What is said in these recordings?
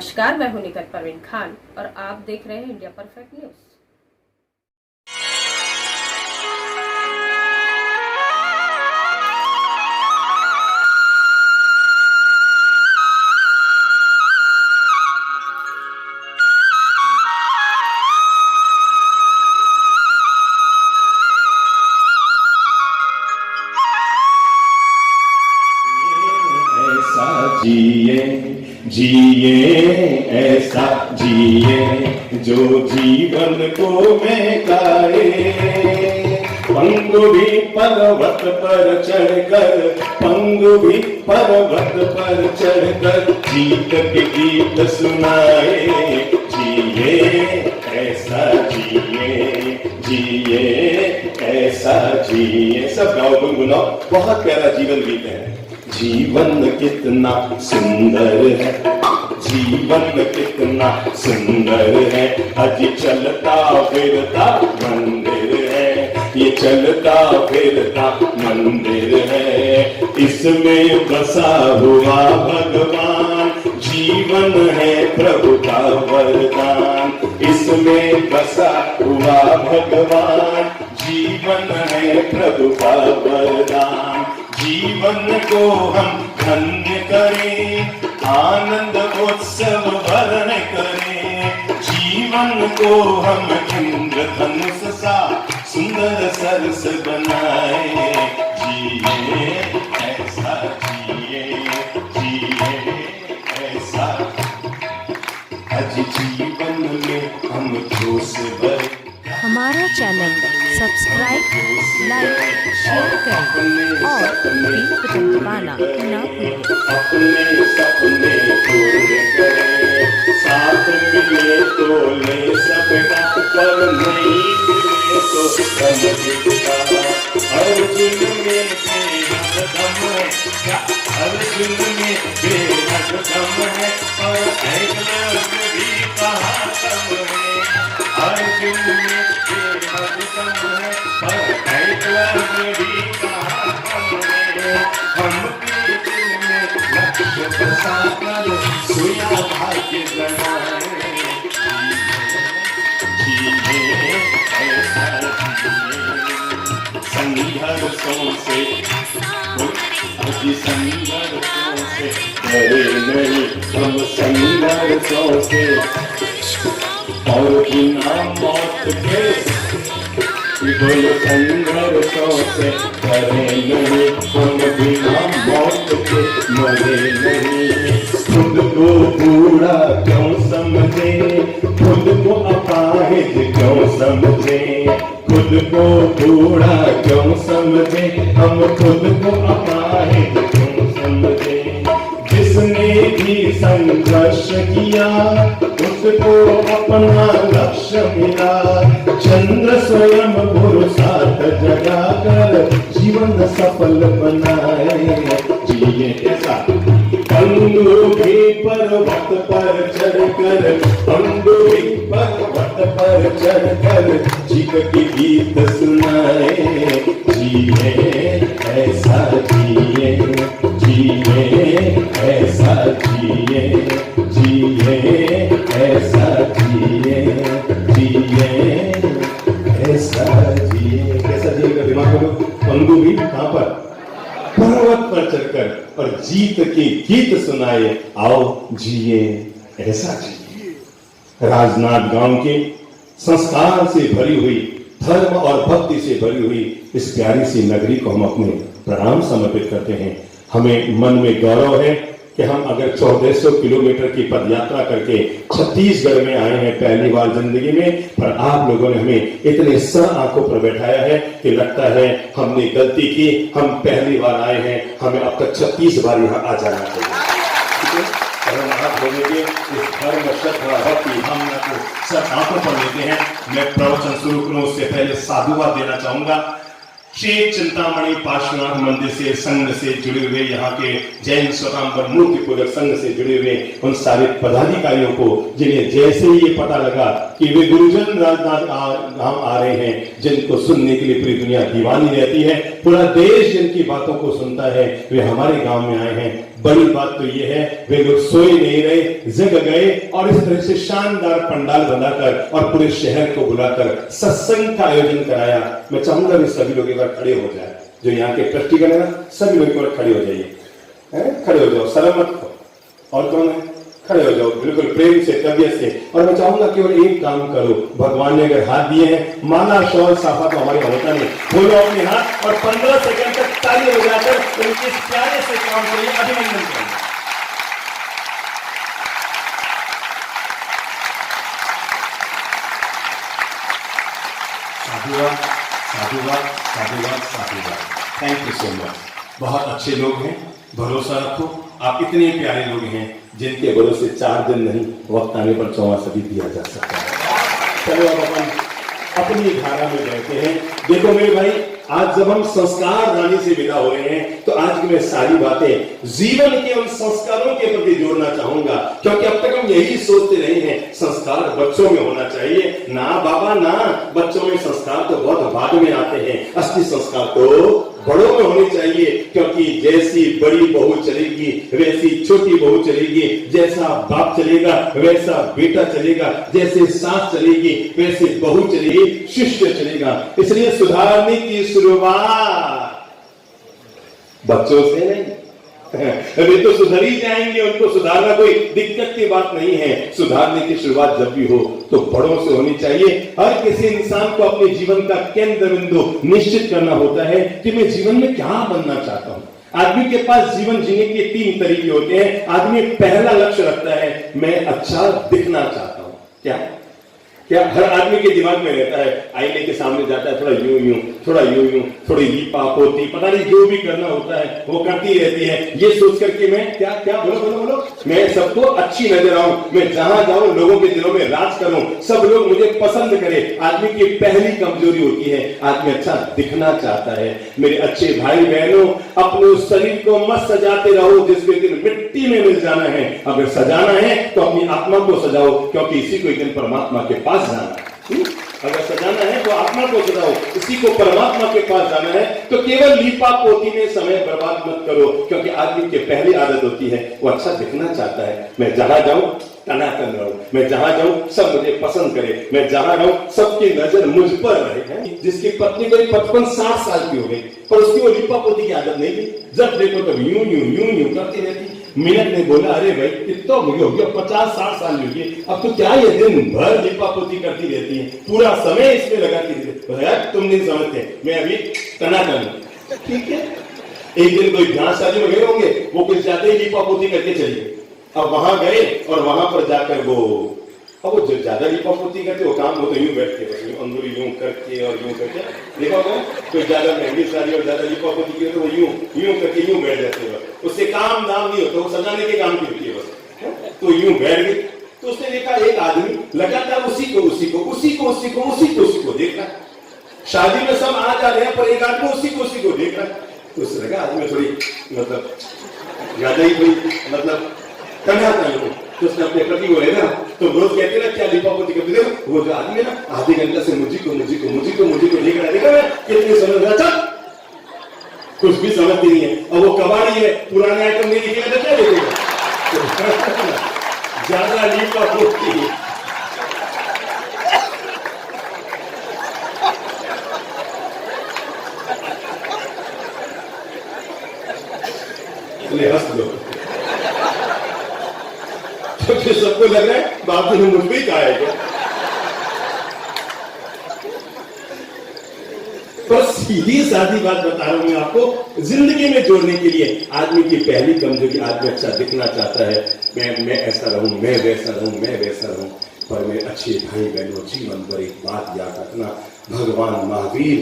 नमस्कार, मैं हूं निकट परवीन खान और आप देख रहे हैं इंडिया परफेक्ट न्यूज। जिए ऐसा जिए जो जीवन को महकाए। पंग भी पर्वत पर चढ़कर, पंग भी पर्वत पर चढ़कर जीत के गीत सुनाए। जिए ऐसा जिए, जिए ऐसा जिए। सब गाओ, गुनगुनाओ, बहुत प्यारा जीवन गीत है। जीवन कितना सुंदर है, जीवन कितना सुंदर है, अजी चलता फिरता मंदिर है, ये चलता फिरता मंदिर है, इसमें बसा हुआ भगवान, जीवन है प्रभु का वरदान, इसमें बसा हुआ भगवान, जीवन है प्रभु का वरदान। जीवन को हम धन्य करें, आनंद उत्सव भरण करें, जीवन को हम इंद्रधनुष सा सुंदर सरस बनाए। जिए ऐसा जिए, जिए ऐसा, आज जीवन में हम जोश भरे। हमारा चैनल सब्सक्राइब, लाइक, शेयर करें और बेल बटन दबाना ना भूलें। अपने सपने पूरे करें, साथ मिले तो ले सबका, पर नहीं मिले तो गम दिखता। अर्जुन में बेहद दम है, अर्जुन में बेहद दम है, और एकलव्य भी कहाँ कम है। अर्जुन में बेहद दम है, पर एकलव्य भी कहाँ कम है। हम दिल में लक्ष्य बसाकर सोया भाग्य बनाए। जिए ऐसा जिए, संघर्षों से अभी संघर्षों से डरे नहीं, हम संघर्षों से और बिना मौत के, बोलो संघर्षों से डरे नहीं, हम बिना मौत के मरे नहीं। खुद को बूढ़ा क्यों समझे, खुद को अपाहिज क्यों समझे, खुद को बूढ़ा क्यों समझे, हम खुद को अपाहिज क्यों समझे। जिसने भी संघर्ष किया उसको अपना लक्ष्य मिला, चंद्र स्वयं पुरुषार्थ जगाकर जीवन सफल बनाए। जिए ऐसा, पंडु भी पर्वत पर चढ़कर, पंडु भी पर्वत पर चढ़कर जीत की गीत सुनाए। जिए ऐसा जिए, जिए ऐसा जिए, जिए ऐसा जिए, जिए ऐसा जिए। कैसा जिएगा दिमाग में? पंडु भी कहां पर? पर्वत पर चढ़कर और जीत के गीत सुनाए। आओ जिए ऐसा जिए। राजनांद गांव के संस्कार से भरी हुई, धर्म और भक्ति से भरी हुई इस प्यारी सी नगरी को हम अपने प्रणाम समर्पित करते हैं। हमें मन में गौरव है कि हम अगर 1400 किलोमीटर की पदयात्रा करके छत्तीसगढ़ में आए हैं पहली बार जिंदगी में, पर आप लोगों ने हमें इतने सर आंखों पर बैठाया है कि लगता है हमने गलती की, हम पहली बार आए हैं, हमें अब तक 36 बार यहाँ आ जाना चाहिए। हम आप लोगों के इस धर्म श्रद्धा भक्ति हम सर आंखों पर लेते हैं। मैं प्रवचन शुरू करूं उससे पहले साधुवाद देना चाहूंगा श्री चिंतामणि पार्श्वनाथ मंदिर से, संघ से जुड़े हुए, यहाँ के जैन स्वयंवर मूर्ति पूजक संघ से जुड़े हुए उन सारे पदाधिकारियों को, जिन्हें जैसे ही ये पता लगा कि वे गुरुजन राजनाथ हम आ रहे हैं जिनको सुनने के लिए पूरी दुनिया दीवानी रहती है, पूरा देश जिनकी बातों को सुनता है, वे हमारे गांव में आए हैं। बड़ी बात तो ये है वे लोग सोए नहीं रहे, जग गए और इस तरह से शानदार पंडाल बनाकर और पूरे शहर को बुलाकर सत्संग का आयोजन कराया। मैं चाहूंगा वे सभी लोग एक बार खड़े हो जाए, जो यहाँ के ट्रस्टीगण है ना, सभी लोग एक बार खड़े हो जाइए, खड़े हो जाओ, शर्म मत करो। और कौन है? खड़े हो जाओ बिल्कुल प्रेम से, तबियत से। और मैं चाहूंगा केवल एक काम करो, भगवान ने अगर हाथ दिए हैं, माला शॉल साफा तो हमारी होता नहीं, खोलो अपने हाथ और 15 सेकंड तक ताली बजाकर उनके इस प्यारे से काम के लिए अभिनंदन करें। साधुवाद, साधुवाद, साधुवाद, साधुवाद। Thank you so much. बहुत अच्छे लोग हैं, भरोसा रखो। आप इतने प्यारे लोग हैं जिनके भरोसे 4 दिन नहीं, वक्त आने पर 64 भी दिया जा सकता है। चलो अब अपन अपनी धारा में बैठे हैं। देखो मेरे भाई, आज जब हम संस्कार रानी से विदा हो रहे हैं, तो आज की मैं सारी बातें जीवन के उन संस्कारों के प्रति जोड़ना चाहूंगा, क्योंकि अब तक हम यही सोचते रहे हैं संस्कार बच्चों में होना चाहिए। ना बाबा ना, बच्चों में संस्कार तो बहुत बाद में आते हैं, असली संस्कार तो बड़ों में होनी चाहिए, क्योंकि जैसी बड़ी बहू चलेगी वैसी छोटी बहू चलेगी, जैसा बाप चलेगा वैसा बेटा चलेगा, जैसे सास चलेगी वैसे बहू चलेगी, शिष्य चलेगा। इसलिए सुधारने की शुरुआत बच्चों से नहीं, वे तो सुधर ही जाएंगे, उनको सुधारना कोई दिक्कत की बात नहीं है। सुधारने की शुरुआत जब भी हो तो बड़ों से होनी चाहिए। हर किसी इंसान को अपने जीवन का केंद्र बिंदु निश्चित करना होता है कि मैं जीवन में क्या बनना चाहता हूं। आदमी के पास जीवन जीने के 3 तरीके होते हैं। आदमी पहला लक्ष्य रखता है, मैं अच्छा दिखना चाहता हूं। क्या हर आदमी के दिमाग में रहता है, आईने के सामने जाता है, थोड़ा यूं यूं, थोड़ा यूं यूं, थोड़ी लीपा पोती, पता नहीं जो भी करना होता है वो करती रहती है, ये सोच करके मैं क्या बोलो, मैं सबको अच्छी नजर आऊं, मैं जहां जाऊं लोगों के दिलों में राज करूं, सब लोग मुझे पसंद करें। आदमी की पहली कमजोरी होती है, आदमी अच्छा दिखना चाहता है। मेरे अच्छे भाई बहनों, अपने शरीर को मत सजाते रहो जिसको एक दिन मिट्टी में मिल जाना है। अगर सजाना है तो अपनी आत्मा को सजाओ, क्योंकि इसी को एक दिन परमात्मा के पास जाना। अगर सजाना है तो आत्मा को सजाओ, इसी को परमात्मा के पास जाना है। तो केवल लीपा पोती में समय बर्बाद मत करो, क्योंकि आदमी की पहली आदत होती है वो अच्छा दिखना चाहता है। मैं जहां जाऊं टनाटन रहूं, मैं जहां जाऊं सब मुझे पसंद करे, मैं जहां जाऊं सबकी नजर मुझ पर रहे। जिसकी पत्नी करीब 55-60 साल की हो गई, पर उसकी वो लीपा पोती की आदत नहीं थी। जब देखो तो यूं यूं यूं यूं करती रहती। मिनट ने बोला, अरे भाई कितना हो गया 50-60 साल हो गए, अब तो क्या ये दिन भर लिपा पोती करती रहती है, पूरा समय इसमें लगाती रहती है। तुम नहीं समझते, मैं अभी टनाटन हूं। ठीक है, एक दिन कोई ब्याह शादी में गए होंगे, वो कुछ ज्यादा ही लिपा पोती करके चली गई। अब वहां गए और वहां पर जाकर वो जो ज्यादा लिपा पोती करते वो काम हो तो यूं बैठ के, बस अंदर यूं करके और यूं करके, देखा होगा कोई ज्यादा महंगी साड़ी और ज्यादा लिपा पोती की तो वो यूं करके यूं बैठ जाते हैं। उससे काम दाम नहीं होता, वो सजाने के काम की होती है बस। तो यूं बैठ गई, तो उसने देखा एक आदमी लगातार उसी को देख रहा है। शादी में सब आ जा रहे हैं, पर एक आदमी उसी को देख रहा है। तो उससे लगा आदमी थोड़ी मतलब ज्यादा ही कोई मतलब करना चाहिए। तो उसने अपने पति को लेना, तो रोज कहते ना क्या लिपा पोती करते थे, वो जो आदमी है ना आधे घंटे से मुझी को देख रहा है, कितनी समझ रहा था, कुछ भी समझती नहीं है। अब वो कबाड़ी है, पुराने आइटम नहीं दिखेगा तो क्या देखेगा, ज्यादा लिपा पोती। हंस दो, तो सबको लग रहा है बाप ने मुझ पे कहा है क्या। पर सीधी सादी बात बता रहा हूं मैं आपको, जिंदगी में जोड़ने के लिए आदमी की पहली कमजोरी, आदमी अच्छा दिखना चाहता है। मैं ऐसा रहूं, मैं वैसा रहूं। पर मेरे अच्छे भाई बहनों, जीवन पर एक बात याद रखना, भगवान महावीर,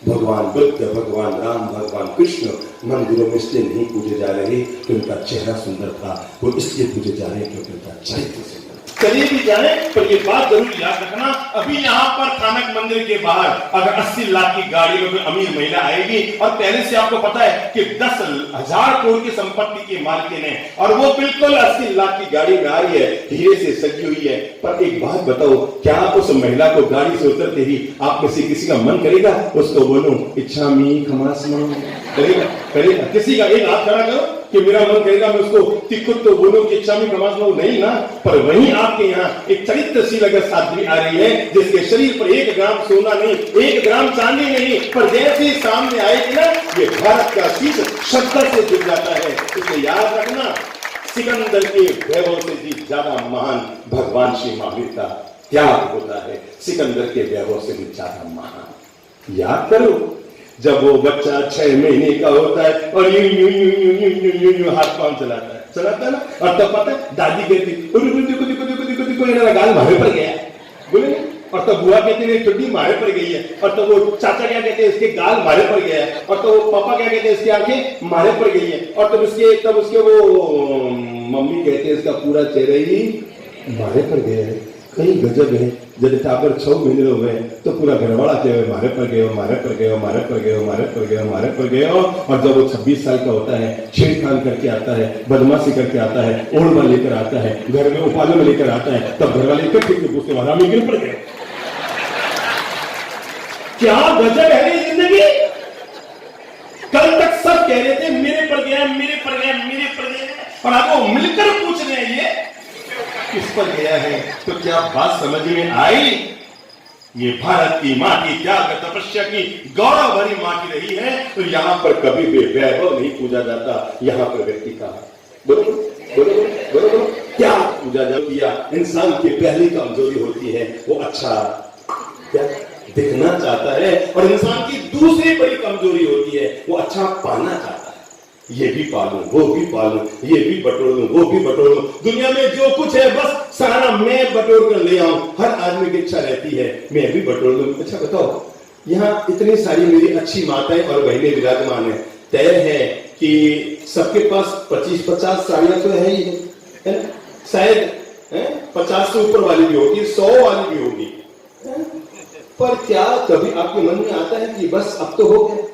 भगवान बुद्ध, भगवान राम, भगवान कृष्ण मंदिरों में इसलिए नहीं पूजे जा रहे कि उनका चेहरा सुंदर था, वो इसलिए पूजे जा रहे क्योंकि उनका चरित्र सुंदर था। चले भी जाए, पर ये बात जरूर याद रखना, अभी यहाँ पर थानक मंदिर के बाहर अगर 80 लाख की गाड़ी में कोई अमीर महिला आएगी और पहले से आपको पता है कि 10,000 करोड़ की संपत्ति की मालकिन है और वो बिल्कुल 80 लाख की गाड़ी में आ रही है, हीरे से सजी हुई है, पर एक बात बताओ, क्या उस महिला को गाड़ी से उतरते ही आप में से किसी का मन करेगा उसको बोलो इच्छा मी खमास करेगा? करेगा? किसी का एक हाथ खड़ा करो कि मेरा मन करेगा मैं उसको तिकुत तो बोलूं कि इच्छा में खमास नहीं ना। पर वहीं आपके यहाँ एक चरित्रशील अगर साध्वी आ रही है जिसके शरीर पर 1 ग्राम सोना नहीं, 1 ग्राम चांदी नहीं, पर जैसे ही सामने आएगी ना ये भारत का शीश श्रद्धा से जुड़ जाता है। इसलिए याद रखना, सिकंदर के वैभव से भी ज्यादा महान भगवान श्री महावीर का त्याग होता है, सिकंदर के वैभव से भी ज्यादा महान। याद करो जब वो बच्चा 6 महीने का होता है और यूं यूं यूं यूं यूं यूं यूं यूं हाथ पांव चलाता है ना, और तब पता है दादी कहती देखो ये गाल मारे पर गया बोले, और तब बुआ कहते हैं चुट्टी मारे पर गई है, और तब वो चाचा क्या कहते हैं इसके गाल मारे पर गया है, और तब वो पापा क्या कहते हैं इसकी आंखें मारे पर गई है, और तब उसके वो मम्मी कहते हैं इसका पूरा चेहरा ही मारे पर गया है। कई गजब है, जब टापर 6 महीने हुए तो पूरा घरवाड़ा के मारे पर गए, मारे पर गए, मारे पर गए, मारे पर गए, मारे पर गए, और जब वो 26 साल का होता है, छेड़खान करके आता है, बदमाशी करके आता है, ओढ़वा लेकर आता है, घर में उपाले में लेकर आता है, तब घर वाले इकट्ठे पूछते वहां में गिर पड़ गए। क्या गजब है ये जिंदगी। कल तक सब कह रहे थे मेरे पर गया, मेरे पर गया, मेरे पर गया, और अब वो मिलकर पूछ रहे हैं ये किस पर गया है। तो क्या बात समझ में आई? ये भारत की माटी त्याग तपस्या की गौरव भरी माटी रही है, तो यहाँ पर कभी भी वैभव नहीं पूजा जाता, यहाँ पर व्यक्ति का बोलो बोलो बोलो बोलो क्या पूजा जाती है। इंसान की पहली कमजोरी होती है वो अच्छा क्या दिखना चाहता है, और इंसान की दूसरी बड़ी कमजोरी होती है वो अच्छा पाना चाहता है। ये भी पालूं, वो भी पालूं, ये भी बटोर लूं, वो भी बटोर लूं, दुनिया में जो कुछ है बस सारा मैं बटोर कर ले आऊं। हर आदमी की इच्छा रहती है मैं भी बटोर लूं। अच्छा बताओ, यहाँ इतनी सारी मेरी अच्छी माताएं और बहनें विराजमान है, तय है कि सबके पास 25-50 साड़ियां तो है ही है ना, शायद 50 से ऊपर वाली भी होगी, 100 वाली भी होगी, पर क्या कभी आपके मन में आता है कि बस अब तो हो गया?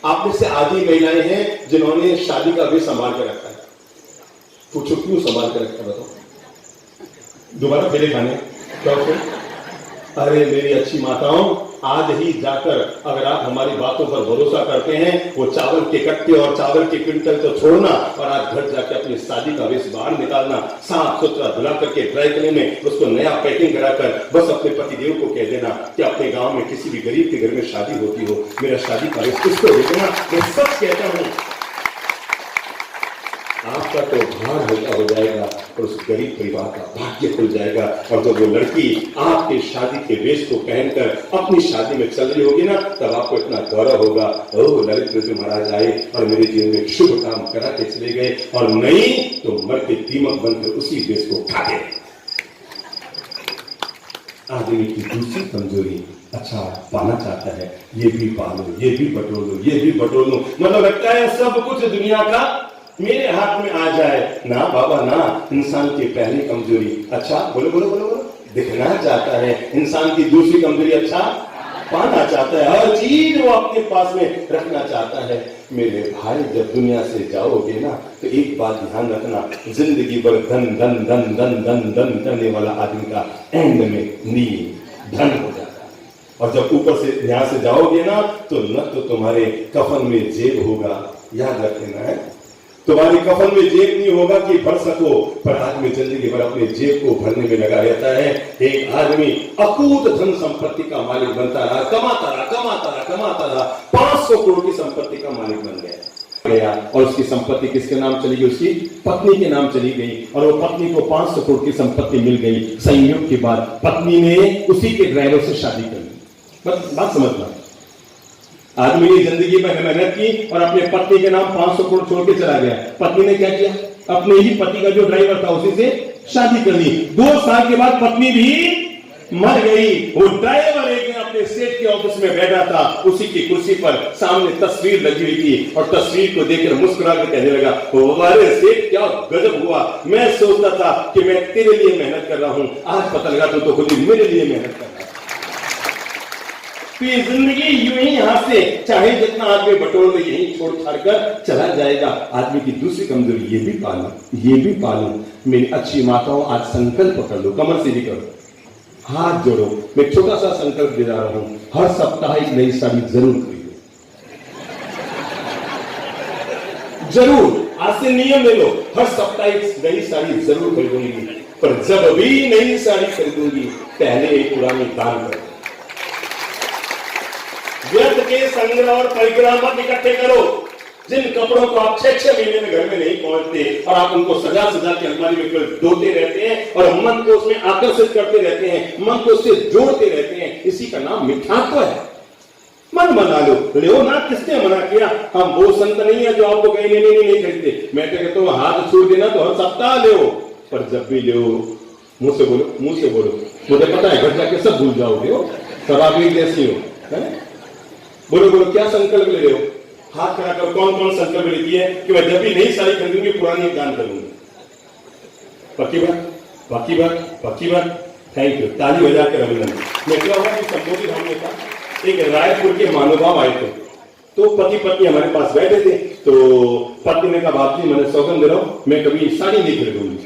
आप में से आधी महिलाएं हैं जिन्होंने शादी का वेश संभाल कर रखा है। पूछो क्यों संभाल कर रखा, बताओ? दोबारा फेरे खाने क्या? अरे मेरी अच्छी माताओं, आज ही जाकर अगर आप हमारी बातों पर भरोसा करते हैं, वो चावल के कट्टे और चावल के क्विंटल तो छोड़ना और आज घर जाके अपनी शादी का वेश बाहर निकालना, साफ सुथरा धुला करके ड्राई क्लीन में उसको नया पैकिंग कराकर बस अपने पतिदेव को कह देना कि अपने गांव में किसी भी गरीब के घर में शादी होती हो, मेरा शादी का वेश उसको दे देना। मैं सच कहता हूं आपका तो भार हल्का हो जाएगा और उस गरीब परिवार का भाग्य खुल जाएगा। और जब वो लड़की आपके शादी के वेश को पहनकर अपनी शादी में चल रही होगी ना, तब आपको इतना गौरव होगा, ओह ललित जी महाराज आए और मेरे जीवन में शुभ काम करा के चले गए, और नहीं तो मर के दीमक बनकर उसी वेश को खाते। आदमी की दूसरी कमजोरी अच्छा पाना चाहता है, ये भी पालो, ये भी बटोर लो, ये भी बटोर लो, मतलब लगता है सब कुछ दुनिया का मेरे हाथ में आ जाए। ना बाबा ना, इंसान की पहली कमजोरी अच्छा बोलो बोलो बोलो बोलो दिखना चाहता है, इंसान की दूसरी कमजोरी अच्छा पाना चाहता है, हर चीज वो अपने पास में रखना चाहता है। मेरे भाई जब दुनिया से जाओगे ना तो एक बात ध्यान रखना, जिंदगी भर धन धन धन धन धन धन करने वाला आदमी का एंड में नींद धन हो जाता है, और जब ऊपर से यहाँ से जाओगे ना तो न तो तुम्हारे कफन में जेब होगा, याद रखना है, तुम्हारी कफन में जेब नहीं होगा कि भर सको, पर आदमी जिंदगी भर अपने जेब को भरने में लगा रहता है। एक आदमी अकूत धन संपत्ति का मालिक बनता रहा, कमाता रहा कमाता रहा कमाता रहा, 500 करोड़ की संपत्ति का मालिक बन गया, और उसकी संपत्ति किसके नाम चली गई? उसकी पत्नी के नाम चली गई, और वो पत्नी को 500 करोड़ की संपत्ति मिल गई। संयोग के बाद पत्नी ने उसी के ड्राइवर से शादी कर ली। बात समझना, आदमी ने जिंदगी में मेहनत की और अपने पत्नी के नाम 500 करोड़ छोड़ के चला गया। पत्नी ने क्या किया? अपने ही पति का जो ड्राइवर था उसी से शादी कर ली। 2 साल के बाद पत्नी भी मर गई। वो ड्राइवर एक दिन अपने सेठ के ऑफिस में बैठा था, उसी की कुर्सी पर सामने तस्वीर लगी हुई थी और तस्वीर को देखकर मुस्कुरा के कहने लगा, अरे सेठ क्या गजब हुआ, मैं सोचता था कि मैं तेरे लिए मेहनत कर रहा हूं, आज पता लगा तो खुद ही मेरे लिए मेहनत कर रहा है। तो ये जिंदगी यूं ही यहाँ से चाहे जितना आदमी बटोर ले यही छोड़ छाड़ कर चला जाएगा। आदमी की दूसरी कमजोरी ये भी पालू। मेरी अच्छी माताओं, आज संकल्प कर लो, कमर सीधी करो, हाथ जोड़ो। मैं छोटा सा संकल्प दे रहा हूं, हर सप्ताह एक नई साड़ी जरूर खरीदो, जरूर। आज से नियम ले लो, हर सप्ताह एक नई साड़ी जरूर खरीदूंगी, पर जब भी नई साड़ी खरीदूंगी पहले एक पुरानी दान करो। व्यर्थ के संग्रह और परिग्रह मत इकट्ठे करो। जिन कपड़ों को आप 6-6 महीने में घर में नहीं पहुंचते और आप उनको सजा के अलमारी में केवल धोते रहते हैं और मन को उसमें आकर्षित करते रहते हैं, मन को उससे जोड़ते रहते हैं, इसी का नाम मिथ्यात्व है। मन बना लो ना, किसने मना किया? हम वो संत नहीं है जो आपको कहीं नहीं खरीदते। मैं कहता हूँ हाथ छोड़ देना तो हर सप्ताह ले, पर जब भी ले मुंह से बोलो, मुझे पता है घर जाके सब भूल जाओगे, हो शराबी जैसी हो। बोलो क्या संकल्प ले रहे हो? हाथ खड़ा कर, कौन कौन संकल्प लेती है कि मैं जब भी नई साड़ी खरीदूंगी पुरानी दान करूंगी? पक्की बात। थैंक यू, ताली बजा कर अभिनंदन। मैं क्या हुआ कि संबोधित हमने था, एक रायपुर के महानुभाव आए थे, तो पति पत्नी हमारे पास बैठे थे। तो पत्नी ने कहा, बाप जी मैंने सौगंध दे रहा हूं, मैं कभी साड़ी नहीं खरीदूंगी।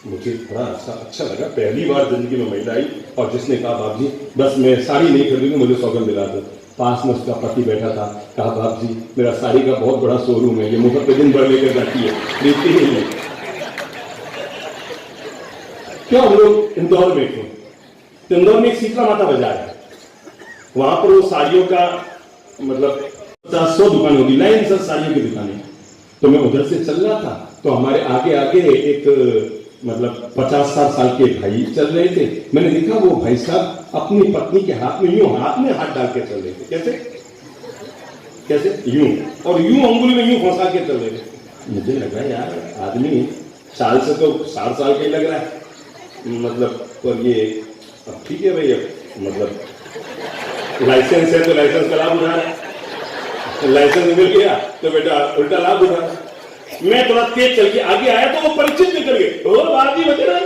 मुझे थोड़ा अच्छा लगा, पहली बार जिंदगी में महिला आई और जिसने कहा, बाप जी बस मैं साड़ी नहीं खरीदूंगी, मुझे सौगंध दिला दो। पास में उसका पति बैठा था, कहा, बाप जी मेरा साड़ी का बहुत बड़ा शोरूम है, ये मुफ्त पे दिन भर लेकर जाती है, खरीदती ही नहीं। क्यों? हम लोग इंदौर में थे, तो इंदौर में एक शीतला माता बाजार है, वहां पर वो साड़ियों का मतलब 100 दुकान होगी, लाइन से साड़ियों की दुकानें। तो मैं उधर से चल रहा था, तो हमारे आगे एक मतलब 50-60 साल के भाई चल रहे थे। मैंने देखा वो भाई साहब अपनी पत्नी के हाथ में हाथ डाल के चल रहे थे। कैसे? यूं, और यूं अंगुली में यूं फंसा के चल रहे थे। मुझे लगा यार आदमी साल से तो 60 साल का ही लग रहा है, मतलब पर ये अब ठीक है भैया, मतलब लाइसेंस है तो लाइसेंस का लाभ उठा रहा है, लाइसेंस मिल गया तो बेटा उल्टा लाभ उठा रहा है। मैं थोड़ा तेज चल के आगे आया तो वो परिचित निकल गए, और बाजी बचे रहा।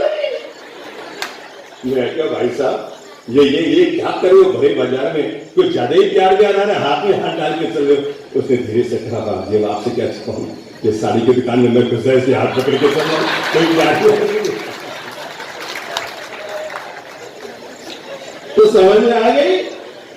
मैं क्या भाई साहब ये क्या कर रहे हो भरे बाजार में, कुछ ज्यादा ही प्यार आ रहा है, हाथ में हाथ डाल के चल रहे हो। उसने धीरे से कहा, ये आपसे क्या कहूँ, ये साड़ी की दुकान में मैं घुसा ऐसे हाथ पकड़ के चल रहा हूँ, कोई प्यार तो समझ में आ गई।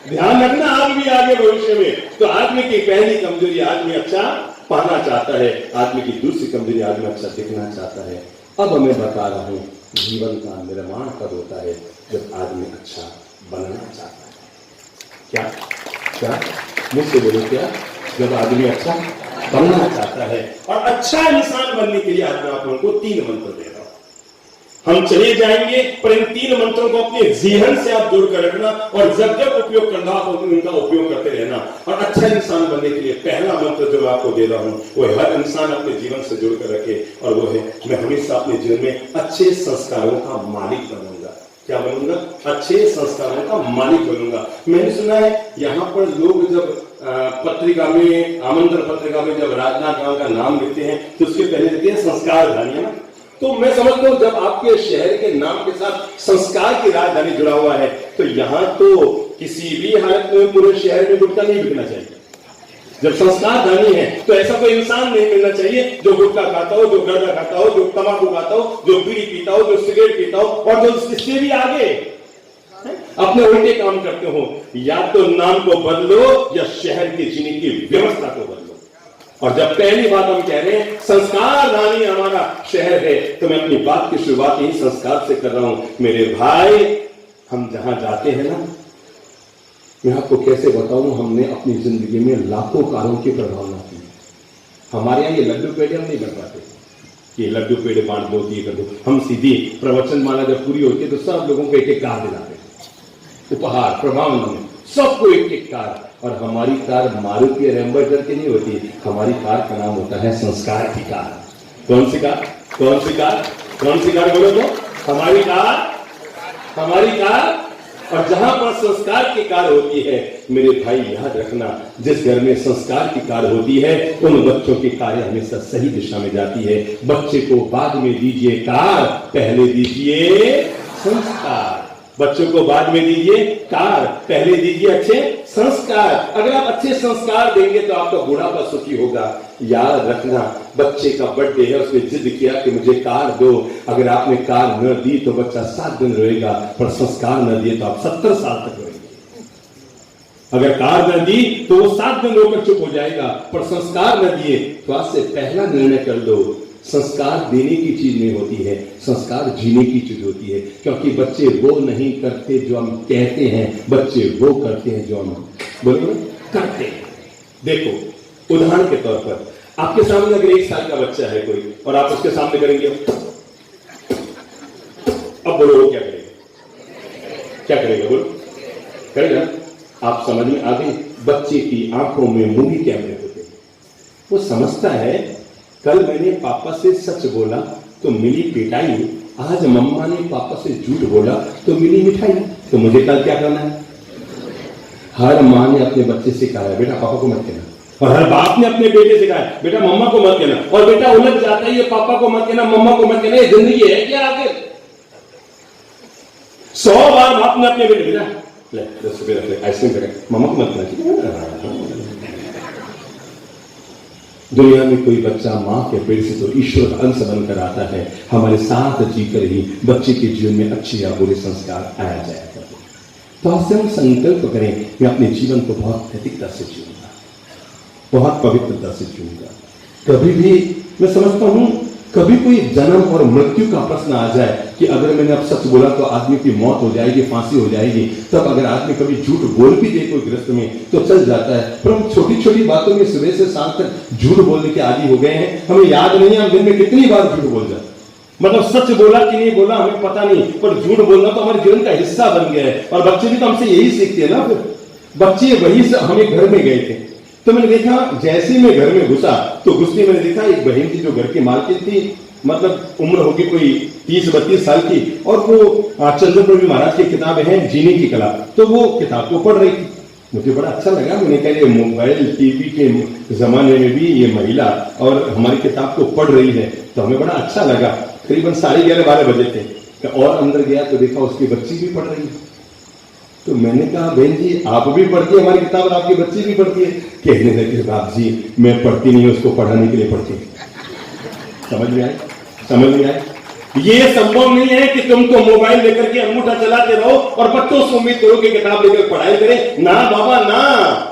ध्यान रखना आप भी आगे भविष्य में। तो आदमी की पहली कमजोरी, आदमी अच्छा पाना चाहता है, आदमी की दूसरी कमजोरी, आदमी अच्छा दिखना चाहता है। अब मैं बता रहा हूं जीवन का निर्माण कब होता है, जब आदमी अच्छा बनना चाहता है। क्या मुझसे बोलो, क्या? जब आदमी अच्छा बनना चाहता है। और अच्छा इंसान बनने के लिए आदमी आप लोगों को 3 मंत्र दे रहा हूं, हम चले जाएंगे, पर इन 3 मंत्रों को अपने जीवन से आप जोड़कर रखना और जब जब उपयोग करना आप उनका उपयोग करते रहना। और अच्छा इंसान बनने के लिए पहला मंत्र जो मैं आपको दे रहा हूं वो हर इंसान अपने जीवन से जोड़कर रखे, और वो है, मैं हमेशा अपने जीवन में अच्छे संस्कारों का मालिक बनूंगा। क्या बनूंगा? अच्छे संस्कारों का मालिक बनूंगा। मैंने सुना है यहाँ पर लोग जब पत्रिका में, आमंत्रण पत्रिका में जब राजनांदगांव का नाम लिखते हैं तो उसके पहले लिखते हैं संस्कारधानी, है ना। तो मैं समझता हूं जब आपके शहर के नाम के साथ संस्कार की राजधानी जुड़ा हुआ है, तो यहाँ तो किसी भी हालत में पूरे शहर में गुटखा नहीं बिकना चाहिए। जब संस्कारधानी है तो ऐसा कोई इंसान नहीं मिलना चाहिए जो गुटखा खाता हो, जो गर्दा खाता हो, जो तंबाकू खाता हो, जो बीड़ी पीता हो, जो सिगरेट पीता हो, और जो इससे भी आगे अपने उल्टे काम करते हो। या तो नाम को बदलो या शहर की जीने की व्यवस्था को बदलो। और जब पहली बात हम कह रहे हैं संस्कार रानी हमारा शहर है, तो मैं अपनी बात की शुरुआत यही संस्कार से कर रहा हूं। मेरे भाई, हम जहां जाते हैं ना, मैं आपको कैसे बताऊं, हमने अपनी जिंदगी में लाखों कारों की प्रभावना की। हमारे यहाँ ये लड्डू पेड़े हम नहीं बन पाते, ये लड्डू पेड़े बांट दो, ये कर दो। हम सीधी प्रवचन माला जब पूरी होती है तो सब लोगों को एक एक कार दिलाते हैं, उपहार प्रभावना में सबको एक एक कार। और हमारी कार मारुति और एम्बेसडर की नहीं होती, हमारी कार का नाम होता है संस्कार की कार। कौन सी कार? कौन सी कार? कौन सी कार बोलो तो? हमारी कार हमारी कार। और जहां पर संस्कार की कार होती है, मेरे भाई याद रखना, जिस घर में संस्कार की कार होती है, उन बच्चों की कारें हमेशा सही दिशा में जाती है। बच्चे को बाद में दीजिए कार, पहले दीजिए संस्कार। बच्चों को बाद में दीजिए कार, पहले दीजिए अच्छे संस्कार। अगर आप अच्छे संस्कार देंगे तो आपका बुढ़ापा सुखी होगा। याद रखना, बच्चे का बर्थडे है, उसने जिद किया कि मुझे कार दो। अगर आपने कार न दी तो बच्चा 7 दिन रोएगा, पर संस्कार न दिए तो आप 70 साल तक रोएंगे। अगर कार न दी तो वो 7 दिन रोकर चुप हो जाएगा, पर संस्कार न दिए तो आज से पहला निर्णय कर दो। संस्कार देने की चीज नहीं होती है, संस्कार जीने की चीज होती है। क्योंकि बच्चे वो नहीं करते जो हम कहते हैं, बच्चे वो करते हैं जो हम बोलो करते हैं। देखो उदाहरण के तौर पर, आपके सामने अगर 1 साल का बच्चा है कोई, और आप उसके सामने करेंगे, अब बोलो वो क्या करेगा? क्या करेगा? बोलो करेगा। आप समझ में आ गए? बच्चे की आंखों में मूवी कैमरे होते हैं। वो समझता है कल मैंने पापा से सच बोला तो मिली पिटाई, आज मम्मा ने पापा से झूठ बोला तो मिली मिठाई, तो मुझे कल क्या करना है? हर माँ ने अपने बच्चे से कहा है बेटा पापा को मत कहना, और हर बाप ने अपने बेटे से कहा है बेटा मम्मा को मत कहना, और बेटा उलझ जाता है ये पापा को मत कहना, मम्मा को मत कहना। ये जिंदगी है क्या? आगे 100 बार बाप ने अपने बेटे, बेटा ले 10 रुपये रख ले, आइसक्रीम करें, मम्मा को मत कहना। दुनिया में कोई बच्चा मां के पेट से तो ईश्वर अंश बनकर आता है। हमारे साथ जीकर ही बच्चे के जीवन में अच्छे या बुरे संस्कार आया जाया करते। तो आज से हम संकल्प करें, मैं अपने जीवन को बहुत नैतिकता से जीऊंगा, बहुत पवित्रता से जीऊंगा। कभी भी मैं समझता हूं, कभी कोई जन्म और मृत्यु का प्रश्न आ जाए कि अगर मैंने अब सच बोला तो आदमी की मौत हो जाएगी, फांसी हो जाएगी, तब अगर आदमी कभी झूठ बोल भी दे कोई ग्रस्त में तो चल जाता है। पर हम छोटी छोटी बातों में सुबह से शाम तक झूठ बोलने के आदी हो गए हैं, हमें याद नहीं है हम दिन में कितनी बार झूठ बोल जाते। मतलब सच बोला कि नहीं बोला हमें पता नहीं, पर झूठ बोलना तो हमारे जीवन का हिस्सा बन गया है। और बच्चे भी तो हमसे यही सीखते हैं ना। फिर बच्चे वही से हमें घर में गए थे, तो मैंने देखा जैसे मैं घर में घुसा तो घुसते मैंने देखा एक बहन थी जो घर की मालकिन थी, मतलब उम्र होगी कोई 30-32 साल की, और वो चंद्रप्रभु महाराज की किताब है जीने की कला, तो वो किताब को पढ़ रही थी। मुझे बड़ा अच्छा लगा। मैंने कहा मोबाइल टीवी के जमाने में भी ये महिला और हमारी किताब को पढ़ रही है, तो हमें बड़ा अच्छा लगा। करीबन 11:30-12 बजे थे, और अंदर गया तो देखा उसकी बच्ची भी पढ़ रही है। तो मैंने कहा बहन जी आप भी पढ़ती है हमारी किताब और आपकी बच्ची भी पढ़ती है? कहने लगे बाप जी मैं पढ़ती नहीं, उसको पढ़ाने के लिए पढ़ती हूँ। समझ में आए? समझ में आए? ये संभव नहीं है कि तुम तो मोबाइल लेकर के अंगूठा चलाते रहो और बच्चों से उम्मीद करो कि किताब लेकर पढ़ाई करें। ना बाबा ना।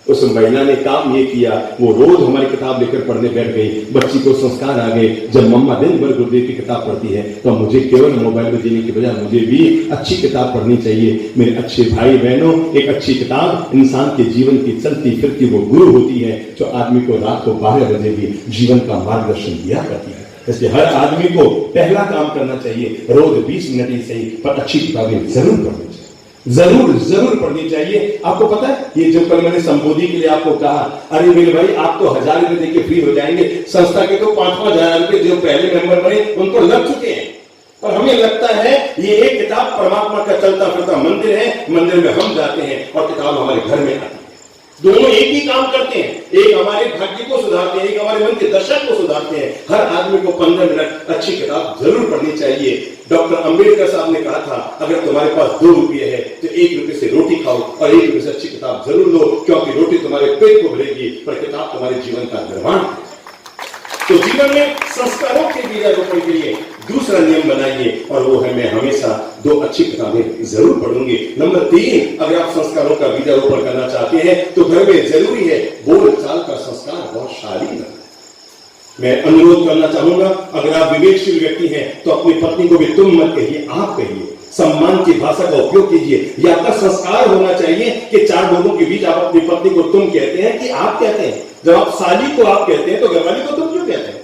उस महिला ने काम ये किया, वो रोज हमारी किताब लेकर पढ़ने बैठ गई। बच्ची को संस्कार आ गए, जब मम्मा दिन भर गुरुदेव की किताब पढ़ती है तो मुझे केवल मोबाइल में जीने की बजाय मुझे भी अच्छी किताब पढ़नी चाहिए। मेरे अच्छे भाई बहनों, एक अच्छी किताब इंसान के जीवन की चलती फिरती वो गुरु होती है, जो आदमी को रात को 12 बजे भी जीवन का मार्गदर्शन दिया करती है। इसलिए हर आदमी को पहला काम करना चाहिए, रोज 20 मिनट ही सही पर अच्छी किताबें जरूर पढ़नी चाहिए, जरूर पढ़नी चाहिए। आपको पता है ये जो कल मैंने संबोधि के लिए आपको कहा, अरे मेरे भाई आप तो 1000 रुपए देके फ्री हो जाएंगे, संस्था के तो 5-5 हजार रुपए जो पहले मेंबर बने उनको लग चुके हैं। और हमें लगता है ये एक किताब परमात्मा का चलता फिरता मंदिर है, मंदिर में हम जाते हैं और किताब हमारे घर में आती है। दोनों एक ही काम करते हैं, एक हमारे भाग्य को सुधारते हैं, एक हमारे मन के दशा को सुधारते हैं। हर आदमी को 15 मिनट अच्छी किताब जरूर पढ़नी चाहिए। डॉक्टर अंबेडकर साहब ने कहा था अगर तुम्हारे पास 2 रुपये है तो 1 रुपये से रोटी खाओ और 1 रुपये से अच्छी किताब जरूर लो, क्योंकि रोटी तुम्हारे पेट को भरेगी पर किताब तुम्हारे जीवन का निर्माण। तो जीवन में संस्कारों के बीजारोपण के लिए दूसरा नियम बनाइए, और वो है मैं हमेशा 2 अच्छी किताबें जरूर पढ़ूंगी। नंबर 3, अगर आप संस्कारों का बीजारोपण करना चाहते हैं तो घर में जरूरी है बोल चाल का संस्कार बहुत शालीन रखना। मैं अनुरोध करना चाहूंगा, अगर आप विवेकशील व्यक्ति हैं तो अपनी पत्नी को भी तुम मत कहिए, आप कहिए। सम्मान की भाषा का उपयोग कीजिए। यह आपका संस्कार होना चाहिए कि 4 लोगों के बीच आप अपनी पत्नी को तुम कहते हैं कि आप कहते हैं। जब आप साली को आप कहते हैं तो घरवाली को तुम क्यों कहते हैं?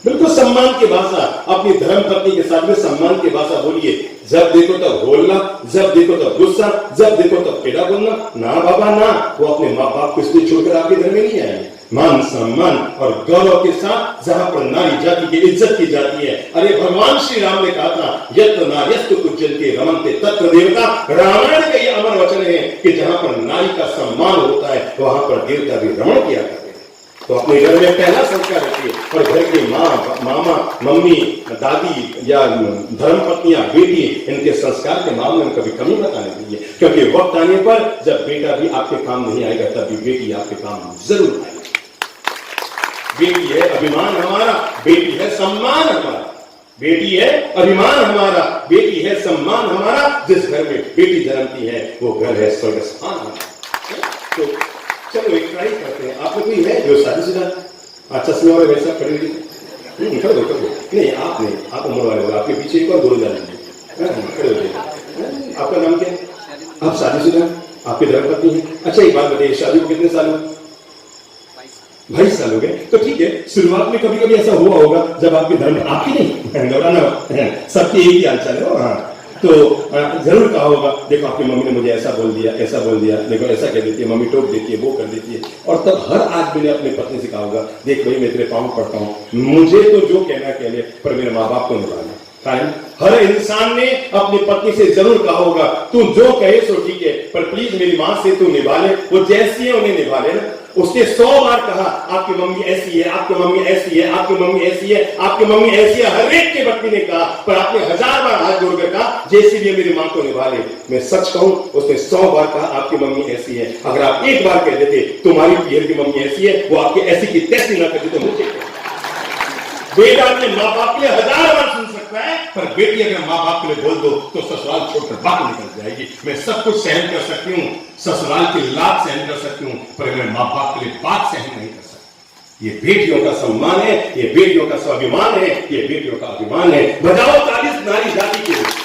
बिल्कुल सम्मान की भाषा, अपनी धर्म पत्नी के साथ में सम्मान की भाषा बोलिए। जब देखो तब बोलना, जब देखो तब गुस्सा, जब देखो तब टेढ़ा बोलना, ना बाबा ना। वो अपने माँ बाप को इसलिए छोड़कर आपके घर में नहीं आए, मान सम्मान और गौरव के साथ जहां पर नारी जाति की इज्जत की जाती है। अरे भगवान श्री राम ने कहा था यत्र नार्यस्तु पूज्यन्ते रमन्ते तत्र देवता। रामायण का ये अमर वचन है कि जहां पर नारी का सम्मान होता है वहां पर देवता भी रमण किया करते हैं। तो अपने घर में पहला संस्कार रखिए और घर के माँ, मामा, मम्मी, दादी या धर्मपत्नियां, बेटी, इनके संस्कार के मामले में कभी कमी बताने दीजिए, क्योंकि वक्त आने पर जब बेटा भी आपके काम नहीं आएगा तब भी बेटी आपके काम जरूर आएगी। बेटी है अभिमान हमारा, बेटी है सम्मान हमारा, बेटी है अभिमान हमारा, बेटी है सम्मान हमारा। जिस घर में बेटी जन्मती है वो घर है स्वर्ग स्थान हमारा। तो चलो एक ट्राई करते हैं। आप लोग कोई है जो शादीशुदा? अच्छा चश्मे वाले वैसा खड़े कर दो नहीं, आप नहीं, आप उम्र वाले हो, आपके पीछे एक और गोल डालेंगे, खड़े हो जाइए। आपका नाम क्या है? आप शादीशुदा, आपकी धर्मपत्नी है? अच्छा एक बात बताइए, शादी को कितने साल हुए? 22 साल हो गए। तो ठीक है, शुरुआत में कभी कभी ऐसा हुआ होगा जब आपकी धर्म, आपकी नहीं घबराना, सबकी एक ही हालचाल है। हाँ, तो जरूर कहा होगा देखो आपकी मम्मी ने मुझे ऐसा बोल दिया, ऐसा बोल दिया, देखो ऐसा कह देती है, मम्मी टोक देती है, वो कर देती है। और तब हर आदमी ने अपनी पत्नी से कहा होगा देख भाई मैं तेरे पाँव पड़ता हूँ, मुझे तो जो कहना कह ले, पर मेरे माँ बाप को निभाना। हर इंसान ने अपनी पत्नी से जरूर कहा होगा तू जो कहे सो ठीक है, पर प्लीज मेरी माँ से तू निभा ले, वो जैसी है उन्हें निभा ले ना। उसने 100 बार कहा आपकी मम्मी ऐसी है, आपकी मम्मी ऐसी है, आपकी मम्मी ऐसी है, आपकी मम्मी ऐसी है, हर एक के पत्नी ने कहा, पर आपने 1000 बार हाथ जोड़कर कहा जैसी भी मेरी माँ को निभा ले। मैं सच कहूं उसने 100 बार कहा आपकी मम्मी ऐसी है। अगर आप एक बार कह देते तुम्हारी पियर की मम्मी ऐसी है, वो आपकी ऐसी की तैसी ना करती तो मुझे बेटा अपने माँ बाप के लिए 1000 बार सुन सकता है, पर बेटी अगर माँ बाप के लिए बोल दो तो ससुराल छोड़कर बाहर निकल जाएगी। मैं सब कुछ सहन कर सकती हूँ, ससुराल की लात सहन कर सकती हूँ, पर मैं माँ बाप के लिए बात सहन नहीं कर सकती। ये बेटियों का सम्मान है, ये बेटियों का स्वाभिमान है, ये बेटियों का अभिमान है। बजाओ ताली नारी जाति के लिए।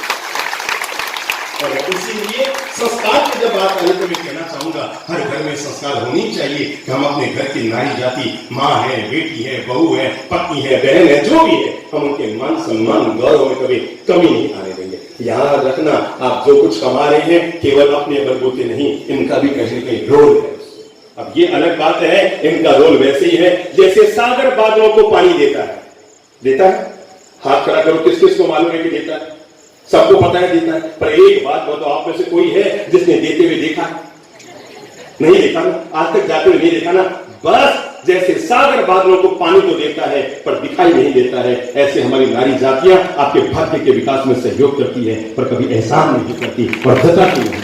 और इसीलिए संस्कार की जब बात आई तो मैं कहना चाहूंगा हर घर में संस्कार होनी चाहिए कि हम अपने घर की नारी जाति, माँ है, बेटी है, बहू है, पत्नी है, बहन है, जो भी है, हम उनके मान सम्मान गौरव में कभी कमी नहीं आने देंगे। याद रखना आप जो कुछ कमा रहे हैं केवल अपने बलबूते नहीं, इनका भी कहीं न कहीं रोल है। अब ये अलग बात है, इनका रोल वैसे ही है जैसे सागर बादलों को पानी देता है। देता है? हाथ खड़ा करो, किस किस को मालूम है कि देता है? सबको पता है देता है, पर एक बात बताओ आप में से कोई है जिसने देते हुए देखा? नहीं देखा ना, आज तक जाते हुए नहीं देखा ना। बस जैसे सागर बादलों को पानी तो देता है पर दिखाई नहीं देता है, ऐसे हमारी नारी जातियां आपके भाग्य के विकास में सहयोग करती है पर कभी एहसान नहीं करती और जताती नहीं।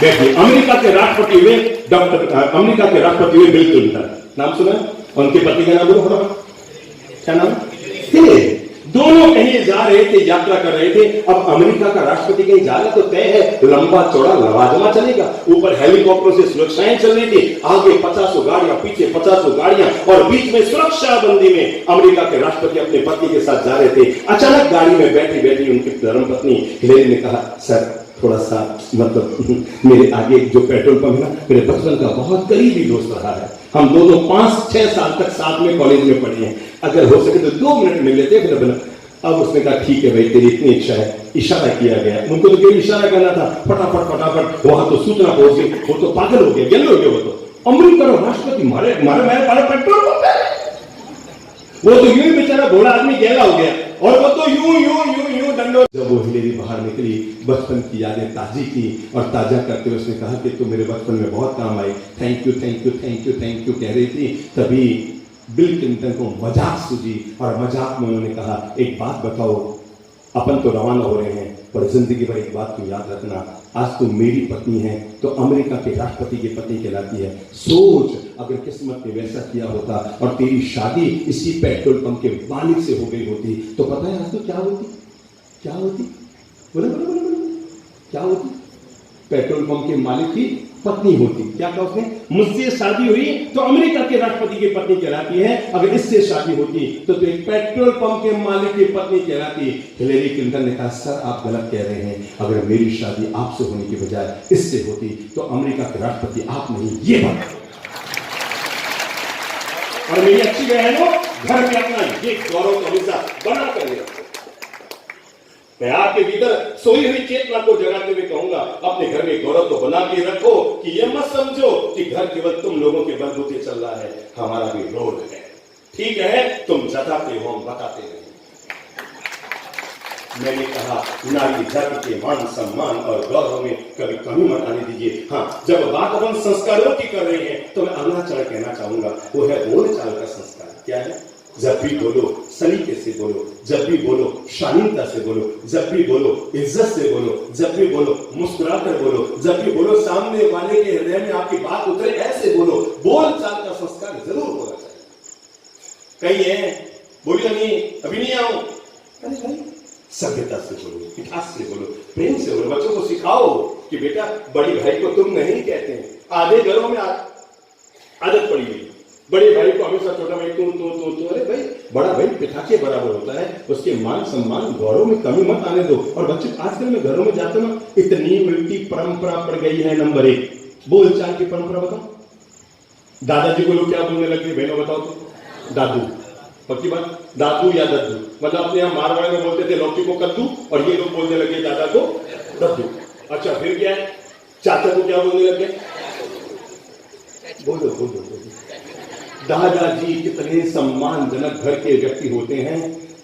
देखिए अमेरिका के राष्ट्रपति हुए अमेरिका के राष्ट्रपति हुए बिल क्लिंटन, नाम सुना? उनके पति का नाम बोलो, क्या नाम? दोनों कहीं जा रहे थे, यात्रा कर रहे थे। अब अमेरिका का राष्ट्रपति कहीं जा रहा तो तय है लंबा चौड़ा लवाजमा चलेगा, ऊपर हेलीकॉप्टर से सुरक्षाएं चल रही थी, आगे 50 गाड़ियां, पीछे 50 गाड़ियां और बीच में सुरक्षा बंदी में अमेरिका के राष्ट्रपति अपने पति के साथ जा रहे थे। अचानक गाड़ी में बैठी बैठी उनकी धर्मपत्नी हिलेरी ने कहा सर थोड़ा सा मतलब मेरे आगे जो पेट्रोल पंप है ना, मेरे बचपन का बहुत करीबी दोस्त रहा है, हम दोनों 5-6 साल तक साथ में कॉलेज में पढ़े हैं, अगर हो सके तो 2 मिनट मिल लेते फिर बना। अब उसने कहा ठीक है भाई तेरी इतनी इच्छा है। इशारा किया गया, उनको तो केवल इशारा करना था, फटाफट वहां तो सूचना पहुंच गई, वो तो पागल हो गया, गेल हो गया। वो तो अमेरिका का राष्ट्रपति मारे पेट्रोल पंप है, वो तो यूं ही बेचारा घोड़ा आदमी गेला हो गया और वो तो यूं डंडो। जब वो हिलेरी बाहर निकली, बचपन की यादें ताजी की और ताजा करते हुए उसने कहा कि तू मेरे बचपन में बहुत काम आई, थैंक यू कह रही थी। तभी बिल क्लिंटन को मजाक सूझी और मजाक में उन्होंने कहा एक बात बताओ, अपन तो रवाना हो रहे हैं पर जिंदगी भर एक बात तुम याद रखना, आज तुम मेरी पत्नी है तो अमेरिका के राष्ट्रपति की पत्नी कहलाती है। सोच अगर किस्मत ने वैसा किया होता और तेरी शादी इसी पेट्रोल पंप के मालिक से हो गई होती तो पता है आज तो क्या होती? बोले क्या होती? पेट्रोल पंप के मालिक की पत्नी होती। क्या कहा उसने? मुझसे शादी हुई तो अमेरिका के राष्ट्रपति की पत्नी कहलाती है, अगर इससे शादी होती तो एक पेट्रोल पंप के मालिक की पत्नी कहलाती। हिलेरी क्लिंटन ने कहा सर आप गलत कह रहे हैं, अगर मेरी शादी आपसे होने की बजाय इससे होती तो अमेरिका के राष्ट्रपति आप नहीं ये बात। और मेरी अच्छी बहनों घर में अपना ये गौरव तो हमेशा बना कर रखो। मैं आपके भीतर सोई हुई चेतना को जगाते हुए कहूंगा, अपने घर में गौरव तो बना के रखो कि ये मत समझो कि घर केवल तुम लोगों के बलबूते चल रहा है, हमारा भी रोल है। ठीक है, तुम जताते हो, हम बताते नहीं। मैंने कहा नारी जाति के मान सम्मान और गौरव में कभी कमी मत आने दीजिए। हाँ, जब बात अपन संस्कारों की कर रहे हैं तो मैं अगला चरण कहना चाहूंगा, वो है बोल चाल का संस्कार। क्या है? जब भी बोलो सलीके से बोलो, जब भी बोलो शालीनता से बोलो, जब भी बोलो इज्जत से बोलो, जब भी बोलो मुस्कुराकर बोलो, जब भी बोलो सामने वाले के हृदय में आपकी बात उतरे ऐसे बोलो। बोल चाल का संस्कार जरूर होना चाहिए। कहीं है बोलिए नहीं, अभी नहीं आऊं, सभ्यता से बोलो, मिठास से बोलो, प्रेम से बोलो। बच्चों को सिखाओ कि बेटा बड़ी भाई को तुम नहीं कहते हैं। आधे घरों में आदत पड़ी हुई, बड़े भाई को हमेशा छोटा भाई तू। अरे भाई, बड़ा भाई पिता के बराबर होता है, उसके मान सम्मान गौरव में कमी मत आने दो। और बच्चे आजकल में घरों में जाते ना, इतनी उल्टी परंपरा पड़ गई है। नंबर 1 बोलचाल की परंपरा बताओ। दादाजी को लोग क्या बोलने लगे, बहनों बताओ तो? दादू, पक्की बात, दादू या दद्दू। मतलब अपने यहाँ मारवाड़ में बोलते थे लौकी को कद्दू, और ये लोग बोलने लगे दादा को दद्दू। अच्छा, फिर क्या है? चाचा को क्या बोलने लगे? बोलो। दादाजी कितने सम्मानजनक घर के व्यक्ति होते हैं।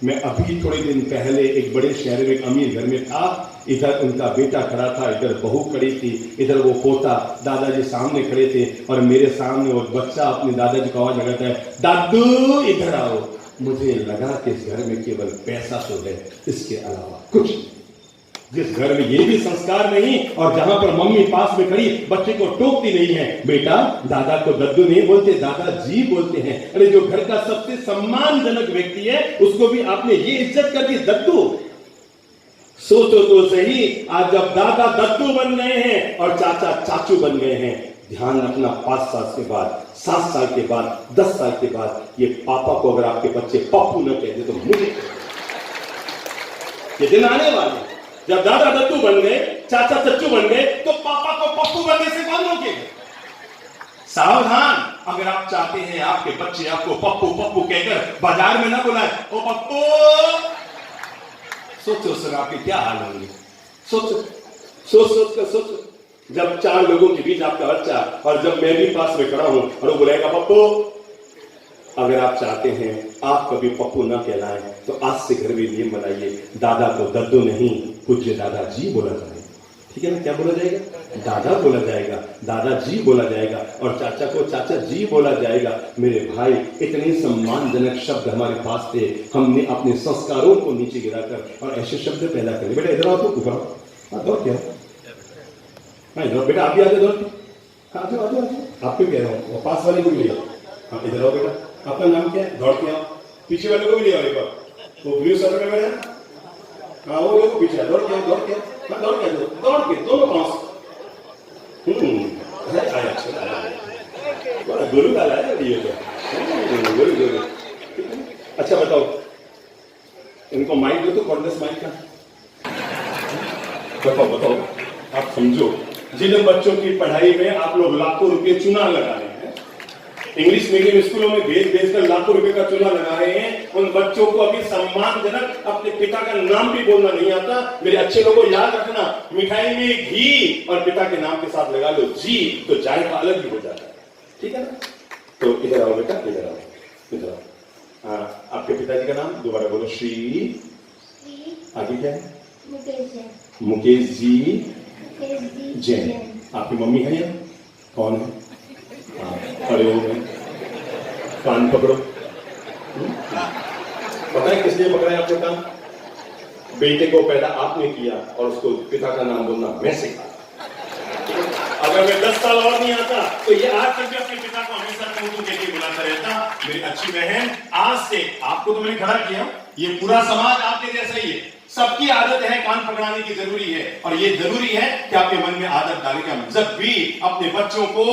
मैं अभी थोड़े दिन पहले एक बड़े शहर में एक अमीर घर में था, इधर उनका बेटा खड़ा था, इधर बहू खड़ी थी, इधर वो पोता, दादाजी सामने खड़े थे और मेरे सामने वो बच्चा अपने दादाजी को आवाज लगाता है, दादू इधर आओ। मुझे लगा कि इस घर में केवल पैसा तो है, इसके अलावा कुछ नहीं। जिस घर में ये भी संस्कार नहीं और जहां पर मम्मी पास में खड़ी बच्चे को टोकती नहीं है, बेटा दादा को दद्दू नहीं बोलते, दादाजी बोलते हैं। अरे जो घर का सबसे सम्मानजनक व्यक्ति है उसको भी आपने ये इज्जत कर दी, दद्दू। सोचो तो सही, आज जब दादा दद्दू बन गए हैं और चाचा चाचू बन गए हैं, ध्यान रखना 5 साल के बाद, 7 साल के बाद, 10 साल के बाद ये पापा को अगर आपके बच्चे पप्पू न कहते तो मुझे ये दिन आने वाले। जब दादा दद्दू बन गए, चाचा चच्चू बन गए, तो पापा को पप्पू बनने से कौन रोकेगा? सावधान, अगर आप चाहते हैं आपके बच्चे आपको पप्पू पप्पू कहकर बाजार में ना बुलाए, ओ पप्पू, सोचो सर आपके क्या हाल होंगे। सोचो जब 4 लोगों के बीच आपका बच्चा, और जब मैं भी पास में खड़ा हूं और वो बुलाएगा पप्पू। अगर आप चाहते हैं आप कभी पप्पू ना कहलाएं तो आज से घर में नियम बनाइए, दादा को दद्दू नहीं, पूज्य दादाजी बोला जाएगा। ठीक है ना? क्या बोला जाएगा? दादा बोला जाएगा, दादाजी बोला जाएगा, और चाचा को चाचा जी बोला जाएगा। मेरे भाई, इतने सम्मानजनक शब्द हमारे पास थे, हमने अपने संस्कारों को नीचे गिराकर और ऐसे शब्द पैदा करे। बेटा इधर आओ, तो ऊपर आओ। हाँ दौड़ क्या? हाँ इधर बेटा, आप भी आगे दौड़। हाँ आ जाओ, आपको कह रहा हूँ, पास वाले को भी ले। हाँ इधर आओ बेटा, आपका नाम क्या है? दौड़ के आओ। पीछे वाले को भी ले आओ एक बार, वो ब्लू शर्ट में बैठा। हाँ वो लोग पीछे दौड़ के दौड़ के दोनों पास। गुरु डाला है गुरु। अच्छा बताओ, इनको माइक दो तो कॉर्डलेस माइक का बताओ। आप समझो, जिन बच्चों की पढ़ाई में आप लोग लाखों रुपए चुना लगा रहे हैं, इंग्लिश मीडियम स्कूलों में भेज कर लाखों रुपए का चूल्हा लगा रहे हैं, उन बच्चों को अभी सम्मानजनक अपने पिता का नाम भी बोलना नहीं आता। मेरे अच्छे लोगों याद रखना, मिठाई में घी और पिता के नाम के साथ लगा लो जी, तो जायका अलग ही हो जाता है। ठीक है ना? तो इधर आओ बेटा, इधर आओ। हाँ, आपके पिताजी का नाम दोबारा बोलो। श्री, आगे क्या है? मुकेश जी जैन। आपकी मम्मी है या कौन है? खड़े हो गए, कान पकड़ो। पता है किस लिए पकड़ा है आपने कान? बेटे को पैदा आपने किया और उसको पिता का नाम बोलना मैं सिखा। अगर मैं 10 साल और नहीं आता तो ये आज तक अपने पिता को हमेशा तू कह के बुलाता रहता। मेरी अच्छी बहन, आज से आपको तो मैंने खड़ा किया, ये पूरा समाज आपके जैसा ही है। सबकी आदत है कान पकड़ाने की, जरूरी है, और ये जरूरी है कि आपके मन में आदत डालेगा। जब भी अपने बच्चों को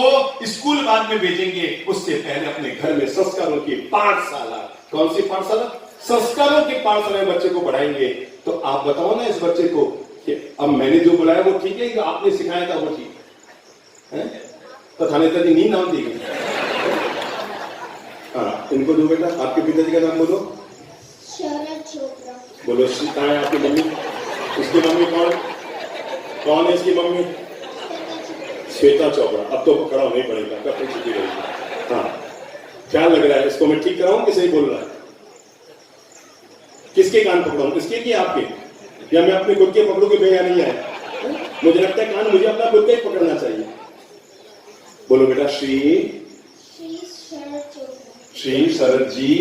स्कूल बाद में भेजेंगे, उससे पहले अपने घर में संस्कारों की पाठशाला। कौन सी पाठशाला? संस्कारों की पाठशाला में बच्चे को पढ़ाएंगे। तो आप बताओ ना इस बच्चे को कि अब मैंने जो बुलाया वो ठीक है कि आपने सिखाया था वो ठीक है? तो थाने तक नींद नाम दी गई। हाँ, इनको दो बेटा। आपके पिताजी का नाम बोलो। शरद चोपड़ा। बोलो, कहाँ है आपकी मम्मी? इसकी मम्मी कौन कौन है? इसकी मम्मी श्वेता चोपड़ा। अब तो खड़ा होना ही पड़ेगा, कब तक छुट्टी रहेगी? हाँ, क्या लग रहा है? इसको मैं ठीक कराऊं कि सही बोल रहा है? किसके कान पकड़ाऊं, इसके कि आपके? या मैं अपने खुद के पकड़ू के भैया नहीं आए? मुझे लगता है कान मुझे अपना खुद का ही पकड़ना चाहिए। बोलो बेटा। श्री शरद जी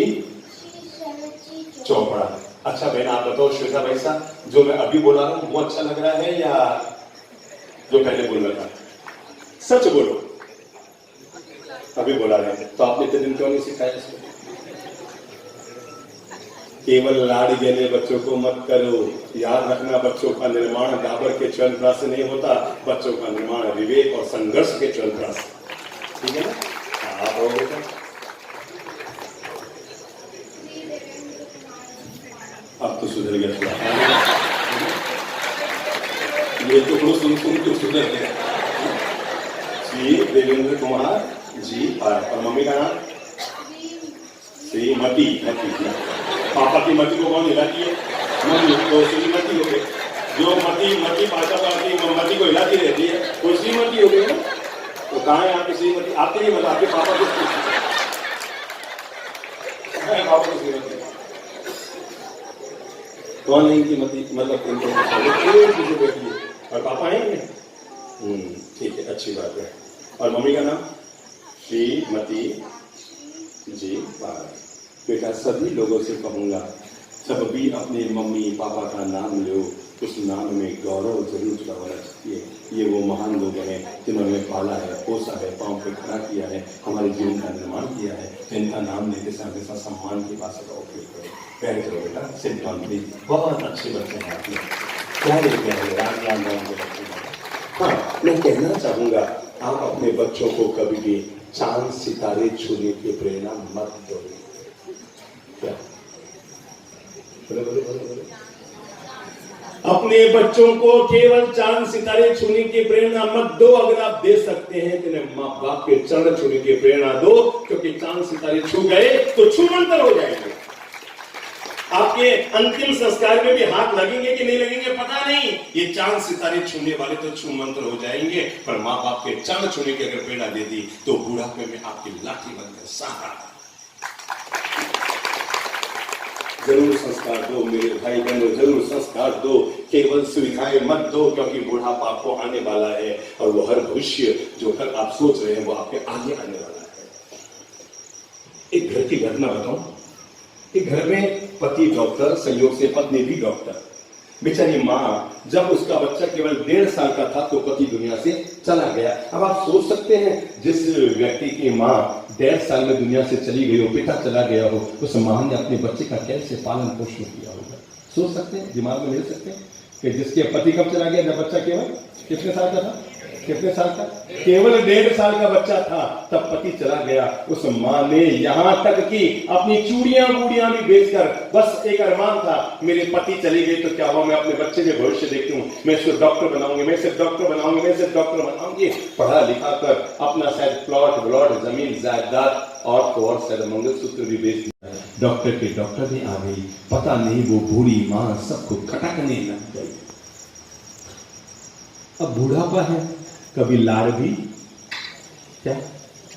चोपड़ा। अच्छा बहन आप बताओ श्वेता भाई साहब, जो मैं अभी बोला रहा हूं वो अच्छा लग रहा है या जो पहले बोल रहा था? सच बोलो, अभी बोला रहे हैं तो आपने इतने दिन क्यों नहीं सिखाया इसको? केवल लाड़ गले बच्चों को मत करो। याद रखना, बच्चों का निर्माण डाबर के च्यवनप्राश से नहीं होता, बच्चों का निर्माण विवेक और संघर्ष के च्यवनप्राश से। ठीक है ना? आप हो बेटा। अब तो सुधर गया थोड़ा। ये तो सुन तो सुधर गया। श्री देवेंद्र कुमार जी पार। और मम्मी का नाम? श्रीमती। पापा की मती को कौन हिलाती है? मम्मी। तो श्रीमती हो गई। जो मती पापा की मती को हिलाती रहती है वो श्रीमती हो गई ना? तो कहाँ है आपकी श्रीमती? आपके नहीं बता, आपके पापा की श्रीमती कौन है? इनकी मती मतलब बेटी है। और पापा है? ठीक है, अच्छी बात है। और मम्मी का नाम? श्रीमती जी पार। बेटा सभी लोगों से कहूंगा, सब भी अपने मम्मी पापा का नाम लो, उस नाम में गौरव जरूर जुड़ा चाहिए। ये वो महान लोग हैं जिन्होंने पाला है, पोसा है, पांव पे खड़ा किया है, हमारे जीवन का निर्माण किया है। इनका नाम लेते समय हमेशा सम्मान की भाषा का उपयोग करो। पैर करो बेटा, सिद्ध प्लीज। बहुत अच्छे बच्चे हैं आपने, क्या लेते हैं राम के बच्चे। हाँ, मैं कहना चाहूंगा आप अपने बच्चों को कभी भी चांद सितारे छूने की प्रेरणा मत दो। क्या? बोले बोले बोले बोले। अपने बच्चों को केवल चांद सितारे छूने की प्रेरणा मत दो। अगर आप दे सकते हैं तो माँ बाप के चरण छूने की प्रेरणा दो, क्योंकि चांद सितारे छू गए तो छूमंतर हो जाएंगे। आपके अंतिम संस्कार में भी हाथ लगेंगे कि नहीं लगेंगे पता नहीं। ये चांद सितारे छूने वाले तो छूमंतर हो जाएंगे, पर माँ बाप के चरण छूने की अगर प्रेरणा दे दी तो बुढ़ापे में आपकी लाठी बनकर सहारा। जरूर संस्कार दो मेरे भाई बहनों, जरूर संस्कार दो। केवल सुविधाएं मत दो, क्योंकि बुढ़ापा आपको आने वाला है और वो हर भविष्य जो कल आप सोच रहे हैं वो आपके आगे आने वाला है। एक घर की घटना बताऊं। एक घर में पति डॉक्टर, संयोग से पत्नी भी डॉक्टर। बेचारी माँ, जब उसका बच्चा केवल 1.5 साल का था तो पति दुनिया से चला गया। अब आप सोच सकते हैं, जिस व्यक्ति की माँ 1.5 साल में दुनिया से चली गई हो, पिता चला गया हो, उस माँ ने अपने बच्चे का कैसे पालन पोषण किया होगा। सोच सकते हैं, दिमाग में ले सकते हैं कि जिसके पति कब चला गया, जब बच्चा केवल कितने साल का था? कितने साल का? केवल 1.5 साल का बच्चा था, तब पति चला गया। उस माँ ने यहाँ तक कि अपनी चूड़ियां बूड़ियां भी बेचकर, बस एक अरमान था, मेरे पति चले गए तो क्या हुआ, मैं अपने बच्चे में भविष्य देखती हूँ, मैं इसको डॉक्टर बनाऊंगी, मैं इसे डॉक्टर बनाऊंगी, मैं इसे डॉक्टर बनाऊंगी। पढ़ा लिखा कर अपना शायद प्लॉट व्लॉट जमीन जायदाद और तो और शायद मंगलसूत्र भी बेच दिया। डॉक्टर के डॉक्टर भी आ गई, पता नहीं वो बूढ़ी माँ सबको खटकने लग गई। अब बूढ़ापा है, कभी लाड़ भी क्या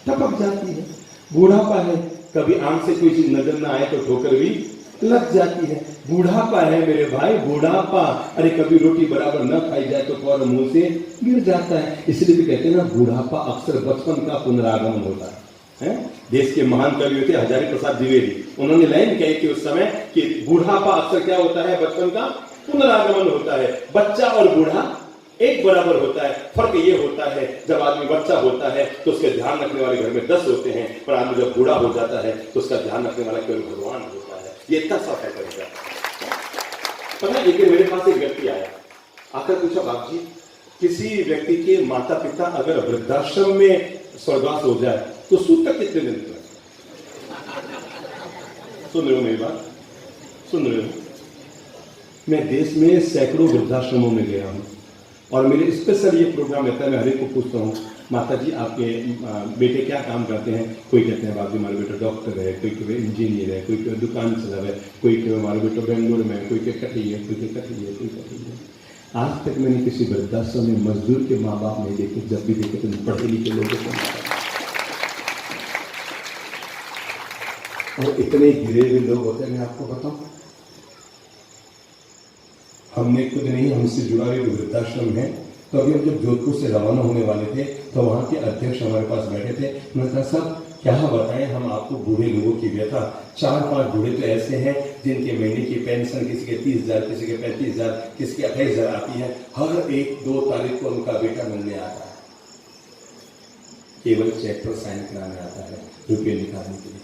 टपक जाती है। बूढ़ापा है, कभी आंख से कोई चीज नजर ना आए तो ठोकर भी लग जाती है। बूढ़ापा है मेरे भाई, बूढ़ापा। अरे कभी रोटी बराबर न खाई जाए तो फौरन मुंह से गिर जाता है। इसलिए भी कहते हैं ना, बूढ़ापा अक्सर बचपन का पुनरागमन होता है। देश के महान कवि थे हजारी प्रसाद द्विवेदी, उन्होंने लाइन कही कि उस समय कि बूढ़ापा अक्सर क्या होता है, बचपन का पुनरागमन होता है। बच्चा और बूढ़ा एक बराबर होता है। फर्क ये होता है, जब आदमी बच्चा होता है तो उसके ध्यान रखने वाले घर में 10 होते हैं, पर आदमी जब बूढ़ा हो जाता है तो उसका ध्यान रखने वाला केवल भगवान होता है। ये इतना सा फर्क करेगा। पता है, एक दिन मेरे पास एक व्यक्ति आया, आकर पूछा, बाप जी, किसी व्यक्ति के माता पिता अगर वृद्धाश्रम में स्वर्गवास हो जाए तो सूद तक कितने दिन तक? सुन रहे हो मेरी बात? सुन रहे हो? मैं देश में सैकड़ों वृद्धाश्रमों में गया हूं और मेरे स्पेशल ये प्रोग्राम रहता है, मैं हर एक को पूछता हूँ, माता जी आपके बेटे क्या काम करते हैं? कोई कहते हैं बाबू हमारा बेटा डॉक्टर है, कोई इंजीनियर है, कोई दुकान चला है, कोई हमारा बेटा बेंगलोर में, कोई के कटी है, कोई के कटी है, कोई कटी है। आज तक मैंने किसी वृद्धाश्रम में मजदूर के माँ बाप नहीं देखे, जब भी देखे तो पढ़े लिखे लोगों को। और इतने गिरे हुए लोग होते हैं, मैं आपको बताऊं, हमने खुद नहीं, हमसे जुड़ा हुआ वृद्धाश्रम है। तो अभी हम जब जोधपुर से रवाना होने वाले थे तो वहाँ के अध्यक्ष हमारे पास बैठे थे। उन्होंने कहा साहब क्या बताएं हम आपको बूढ़े लोगों की व्यथा। 4-5 बूढ़े तो ऐसे हैं जिनके महीने की पेंशन किसी के 30,000, किसी के 35,000, किसी के 28,000 आती है। हर 1-2 तारीख को उनका बेटा मिलने आता है, केवल चेक पर साइन कराने आता है रुपये निकालने के लिए।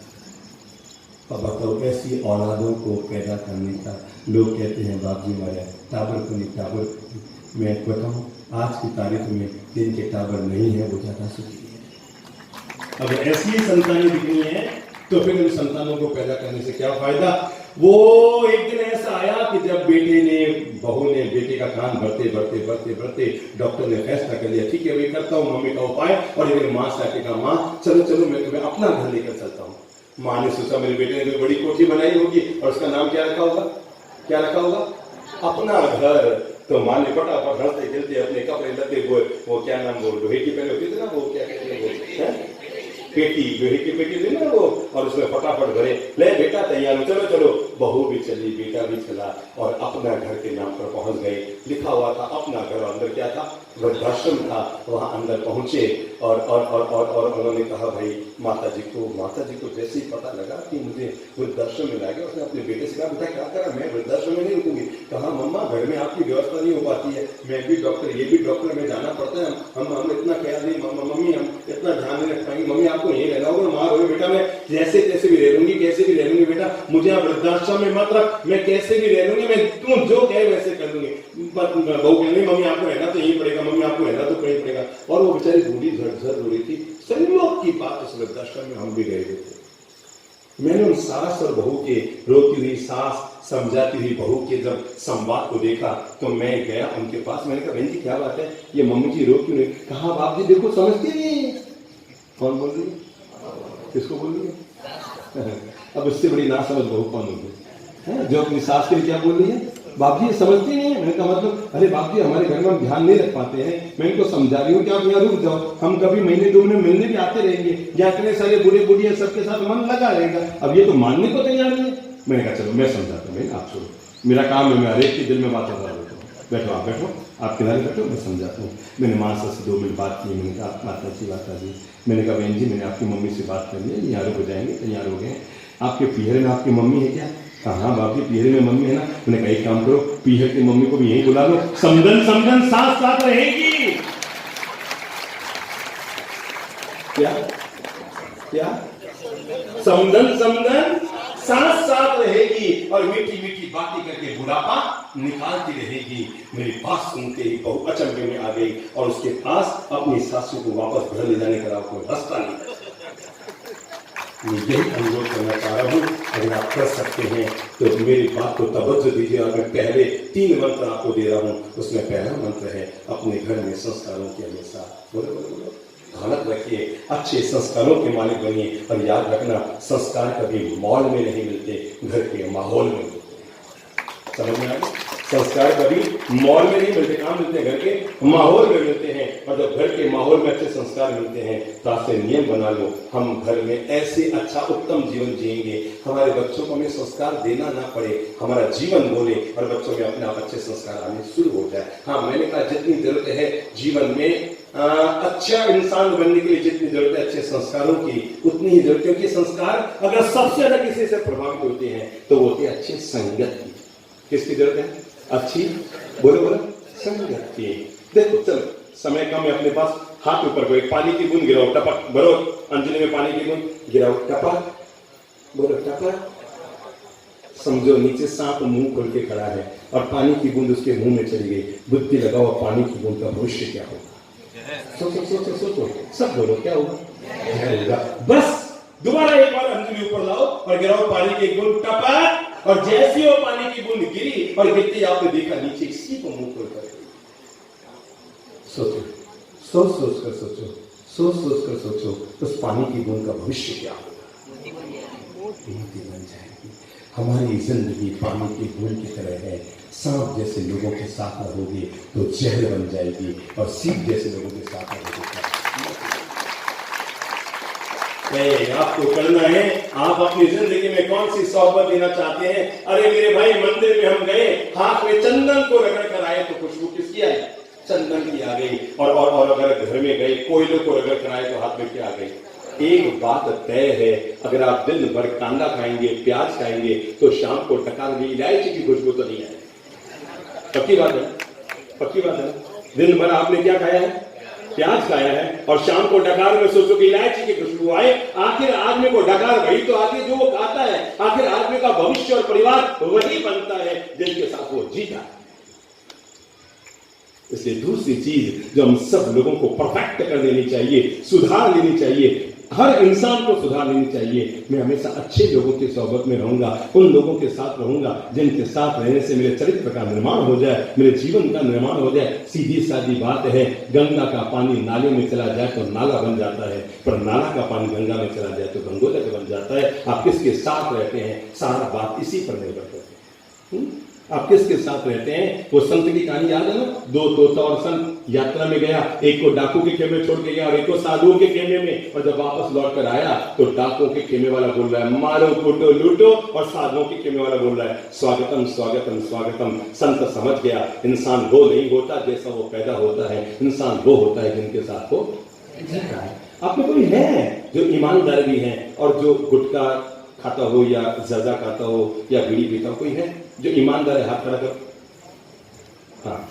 अब बताओ ऐसी औलादों को पैदा करने का, लोग कहते हैं बाप जी मारे टावर को नहीं, टावर मैं बताऊँ आज की तारीख में जिनके टावर नहीं है वो ज़्यादा सुखी है। अब ऐसी ही संतानें दिखनी है तो फिर उन संतानों को पैदा करने से क्या फायदा। वो एक दिन ऐसा आया कि जब बेटे ने, बहू ने बेटे का कान भरते डॉक्टर ने फैसला कर लिया, ठीक है मैं करता हूँ मम्मी का उपाय। और मेरी माँ से आके कहा माँ चलो मैं तुम्हें अपना घर लेकर चलता हूँ। माँ ने सोचा मेरे बेटे ने कोई बड़ी कोठी बनाई होगी और उसका नाम क्या रखा होगा, अपना घर। तो माँ ने फटाफट हंसते खेलते अपने कपड़े लते वो क्या नाम वो लोहे की पहले होती थी ना, वो क्या कहते हैं वो पेटी, लोहे की पेटी थी ना वो, और उसमें फटाफट भरे, ले बेटा तैयार हो, चलो। बहू भी चली, बेटा भी चला और अपना घर के नाम पर पहुंच गए। लिखा हुआ था अपना घर, अंदर क्या था, वृद्धाश्रम था। वहां अंदर पहुंचे और उन्होंने कहा भाई माता जी को जैसे ही पता लगा कि मुझे वृद्धाश्रम में लाएगा, उसने अपने बेटे से कहा बेटा क्या करा, मैं वृद्धाश्रम में नहीं रुकूंगी। कहा मम्मा घर में आपकी व्यवस्था नहीं हो पाती है, मैं भी डॉक्टर, ये भी डॉक्टर, में जाना पड़ता है, हम इतना ख्याल नहीं, मम्मी हम इतना ध्यान नहीं रख पाएंगे, मम्मी आपको यही रहना होगा। माँ बोले बेटा मैं जैसे तैसे भी रह लूंगी बेटा, मुझे आप वृद्धाश्रम में मत रख, मैं कैसे भी रह लूंगी, मैं तुम जो कहे वैसे कर लूंगी। बहू कहने मम्मी आपको रहना तो यही पड़ेगा, मम्मी आपको रहना तो पड़ेगा। और वो बेचारी बूढ़ी झट रो रही थी। संयोग की बात उस वृद्धाश्रम में हम भी गए थे। मैंने उन सास और बहू के, रोती हुई सास समझाती हुई बहू के जब संवाद को देखा तो मैं गया उनके पास। मैंने कहा बहन जी क्या बात है, ये मम्मी जी रो क्यों नहीं। कहा बाप जी देखो समझती नहीं। कौन बोल रही है, किसको बोल रही है? अब उससे बड़ी ना समझ बहू कौन होगी जो अपनी सास के लिए क्या बोल रही है, बाप जी समझती नहीं है। मैंने कहा मतलब अरे बाप जी हमारे घर में हम ध्यान नहीं रख पाते हैं, मैं इनको समझा रही हूँ कि आप यहाँ रुक जाओ, हम कभी महीने 2 महीने मिलने भी आते रहेंगे, या इतने सारे बूढ़े बुढ़िया सबके साथ मन लगा रहेगा। अब ये तो मानने को तैयार नहीं है। मैंने कहा चलो मैं समझाता हूँ, आप छोड़ो, मेरा काम है, मैं हर एक के दिल में बात होता रहता हूँ, बैठो आप किनारे बैठो, मैं समझाता हूँ। मैंने माँ से 2 मिनट बात की। मैंने कहा माता जी, मैंने कहा बहन जी मैंने आपकी मम्मी से बात कर ली, यहाँ हो जाएंगे, तैयार हो गए। आपके पीहर में आपकी मम्मी है क्या? हाँ बाबू पीहर में मम्मी है ना। मैंने कहा एक काम करो, पीहर की मम्मी को भी यही बुला लो, समझन साथ रहेगी। क्या समझन साथ रहेगी और मीठी बातें करके बुढ़ापा निकालती रहेगी। मेरी बात सुनते ही बहू अचंभे में आ गई और उसके पास अपनी सासू को वापस घर ले जाने का कोई रास्ता नहीं। मैं यही अनुरोध करना चाह रहा हूँ, अगर आप कर सकते हैं तो मेरी बात को तवज्जो दीजिए। और मैं पहले 3 मंत्र आपको दे रहा हूँ, उसमें पहला मंत्र है अपने घर में संस्कारों की हमेशा बोलो ध्यान रखिए, अच्छे संस्कारों के मालिक बनिए। और याद रखना संस्कार कभी मॉल में नहीं मिलते, घर के माहौल में मिलते। समझ में आया? संस्कार कभी मॉल में नहीं मिलते, कहाँ मिलते हैं? घर के माहौल में मिलते हैं। और जब घर के माहौल में अच्छे संस्कार मिलते हैं तो आपसे नियम बना लो, हम घर में ऐसे अच्छा उत्तम जीवन जिएंगे, हमारे बच्चों को हमें संस्कार देना ना पड़े, हमारा जीवन बोले और बच्चों में अपने आप अच्छे संस्कार आने शुरू हो जाए। हाँ मैंने कहा जितनी जरूरत है जीवन में अच्छा इंसान बनने के लिए, जितनी जरूरत है अच्छे संस्कारों की उतनी ही जरूरत है। क्योंकि संस्कार अगर सबसे ज्यादा किसी से प्रभावित होते हैं तो वो होते हैं अच्छे संगत की। किसकी जरूरत है? अच्छी बोलो संगत की। देखो चलो समय कम है अपने पास, हाथ ऊपर करो, एक पानी की बूंद गिराओ, टपक भरो, अंजलि में पानी की बूंद गिराओ, टपक बोलो टपक। समझो नीचे सांप मुंह खोल के खड़ा है और पानी की बूंद उसके मुंह में चली गई। बुद्धि लगाओ पानी की बूंद का भविष्य क्या होगा? सोचो सब बोलो क्या होगा? बस दोबारा एक बार अंजलि ऊपर लाओ और गिराओ पानी की एक बूंद, टपक। और जैसी वो पानी की बूंद गिरी और गिरते आपने देखा नीचे किसी को मुंह खोल कर सोच कर सोचो उस पानी की बूंद का भविष्य क्या होगा? मोती बन जाएगी। हमारी जिंदगी पानी की बूंद की तरह है। सांप जैसे लोगों के साथ रहोगे तो जहर बन जाएगी, और सीप जैसे लोगों के साथ रहोगे। आपको करना है, आप अपनी जिंदगी में कौन सी सोहबत देना चाहते हैं। अरे मेरे भाई, मंदिर में हम गए, हाथ में चंदन को रगड़ कर आए तो खुशबू किसकी आई? चंदन की आ गई। और अगर घर में गए, कोयले को रगड़ कर आए तो हाथ में क्या आ गई? एक बात तय है, अगर आप दिन भर कांदा खाएंगे, प्याज खाएंगे, तो शाम को टकार में इलायची की खुशबू तो नहीं आएगी। पक्की बात है, पक्की बात है। दिन भर आपने क्या खाया है? प्याज खाया है, और शाम को डकार में सोचो कि इलायची की खुशबू आए। आखिर आदमी को डकार वही तो आती है जो वो खाता है। आखिर आदमी का भविष्य और परिवार वही बनता है जिनके साथ वो जीता है। इसलिए दूसरी चीज जो हम सब लोगों को परफेक्ट कर देनी चाहिए, सुधार लेनी चाहिए, हर इंसान को सुधार लेनी चाहिए। मैं हमेशा अच्छे लोगों की सोहबत में रहूंगा, उन लोगों के साथ रहूंगा जिनके साथ रहने से मेरे चरित्र का निर्माण हो जाए, मेरे जीवन का निर्माण हो जाए। सीधी सादी बात है, गंगा का पानी नाले में चला जाए तो नाला बन जाता है, पर नाला का पानी गंगा में चला जाए तो गंगोदक बन जाता है। आप किसके साथ रहते हैं, सारा बात इसी पर निर्भर करती है। आप किसके साथ रहते हैं? वो संत की कहानी याद है ना? दो तोता और संत यात्रा में गया, एक को डाकू के खेमे छोड़ के गया और एक को साधुओं के खेमे में। और जब वापस लौट कर आया तो डाकुओं के खेमे वाला बोल रहा है मारो कूटो लूटो, और साधुओं के खेमे वाला बोल रहा है स्वागतम स्वागतम स्वागतम। संत समझ गया, इंसान वो नहीं होता जैसा वो पैदा होता है, इंसान वो होता है जिनके साथ वो जीता है। आप में कोई है जो ईमानदार भी है और जो गुटखा खाता हो या जर्दा खाता हो या बीड़ी पीता हो? कोई है जो ईमानदार है? हाथ खड़ा करो। हाँ,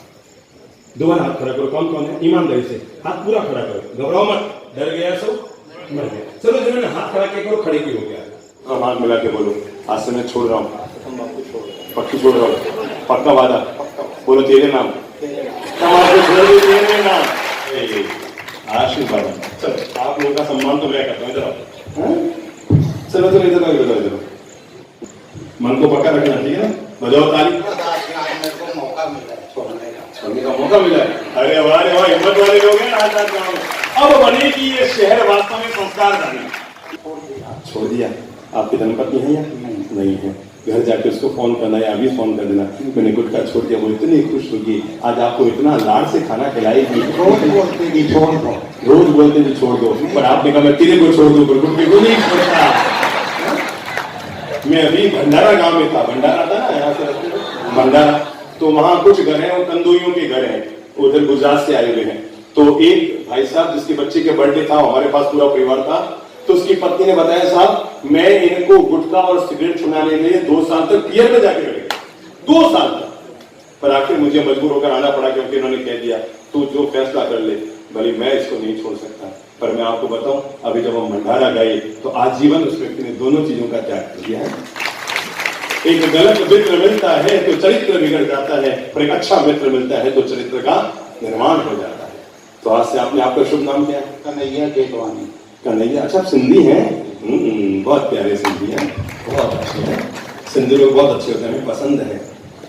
दोबारा हाथ खड़ा करो। कौन कौन है ईमानदारी से? हाथ पूरा खड़ा करो, घबराओ मत। डर गया सब? मर गया। चलो जिन्होंने हाथ खड़ा किया करो, खड़े भी हो गया। हाँ, हाथ मिला के बोलो, आज से मैं छोड़ रहा हूँ, पक्की छोड़ रहा हूँ, पक्का वादा। बोलो तेरे नाम, तेरे नाम आशीर्वाद। चलो आप लोगों का सम्मान तो मैं करता हूँ। इधर चलो चलो इधर इधर इधर। मन को पक्का रखना, ठीक है ना? बजाओ ताली। छोड़ने का मौका मिला है। अरे वाह रे वाह, हिम्मत वाले लोग हैं आज गाँव में। अब बनेगी ये शहर वास्तव में संस्कारधानी। छोड़ दिया। आपकी धर्मपत्नी है या नहीं है? घर जाके उसको फोन करना या अभी फोन कर देना, मैंने गुटखा छोड़ दिया। वो इतनी खुश होगी, आज आपको इतना लाड से खाना खिलाएगी। रोज बोलते भी छोड़ दो, पर आपने कहा मैं तेरे को छोड़ दूं, पर गुटखे को नहीं छोड़ता। मैं अभी भंडारा गांव में था, भंडारा था ना यहाँ से भंडारा, तो वहां कुछ घर हैं, वो कंदोइयों के घर हैं, उधर गुजरात से आए हुए हैं। तो एक भाई साहब जिसके बच्चे के बर्थडे था, हमारे पास पूरा परिवार था, तो उसकी पत्नी ने बताया साहब मैं इनको गुटखा और सिगरेट छुड़ाने के लिए 2 साल तक पियर में जाके बैठे, 2 साल तक। पर आखिर मुझे मजबूर होकर आना पड़ा क्योंकि इन्होंने कह दिया तू जो फैसला कर ले, भले मैं इसको नहीं छोड़ सकता। पर मैं आपको बताऊं, अभी जब हम भंडारा गए तो आजीवन उस व्यक्ति ने दोनों चीजों का त्याग कर दिया है। एक गलत मित्र मिलता है तो चरित्र बिगड़ जाता है, पर एक अच्छा मित्र मिलता है तो चरित्र का निर्माण हो जाता है। तो आज से आपने आपका शुभ नाम क्या है? कन्हैया केतवानी। कन्हैया, अच्छा आप सिंधी हैं? बहुत प्यारे सिंधी हैं, बहुत अच्छे हैं। सिंधी लोग बहुत अच्छे होते हैं, हमें पसंद है,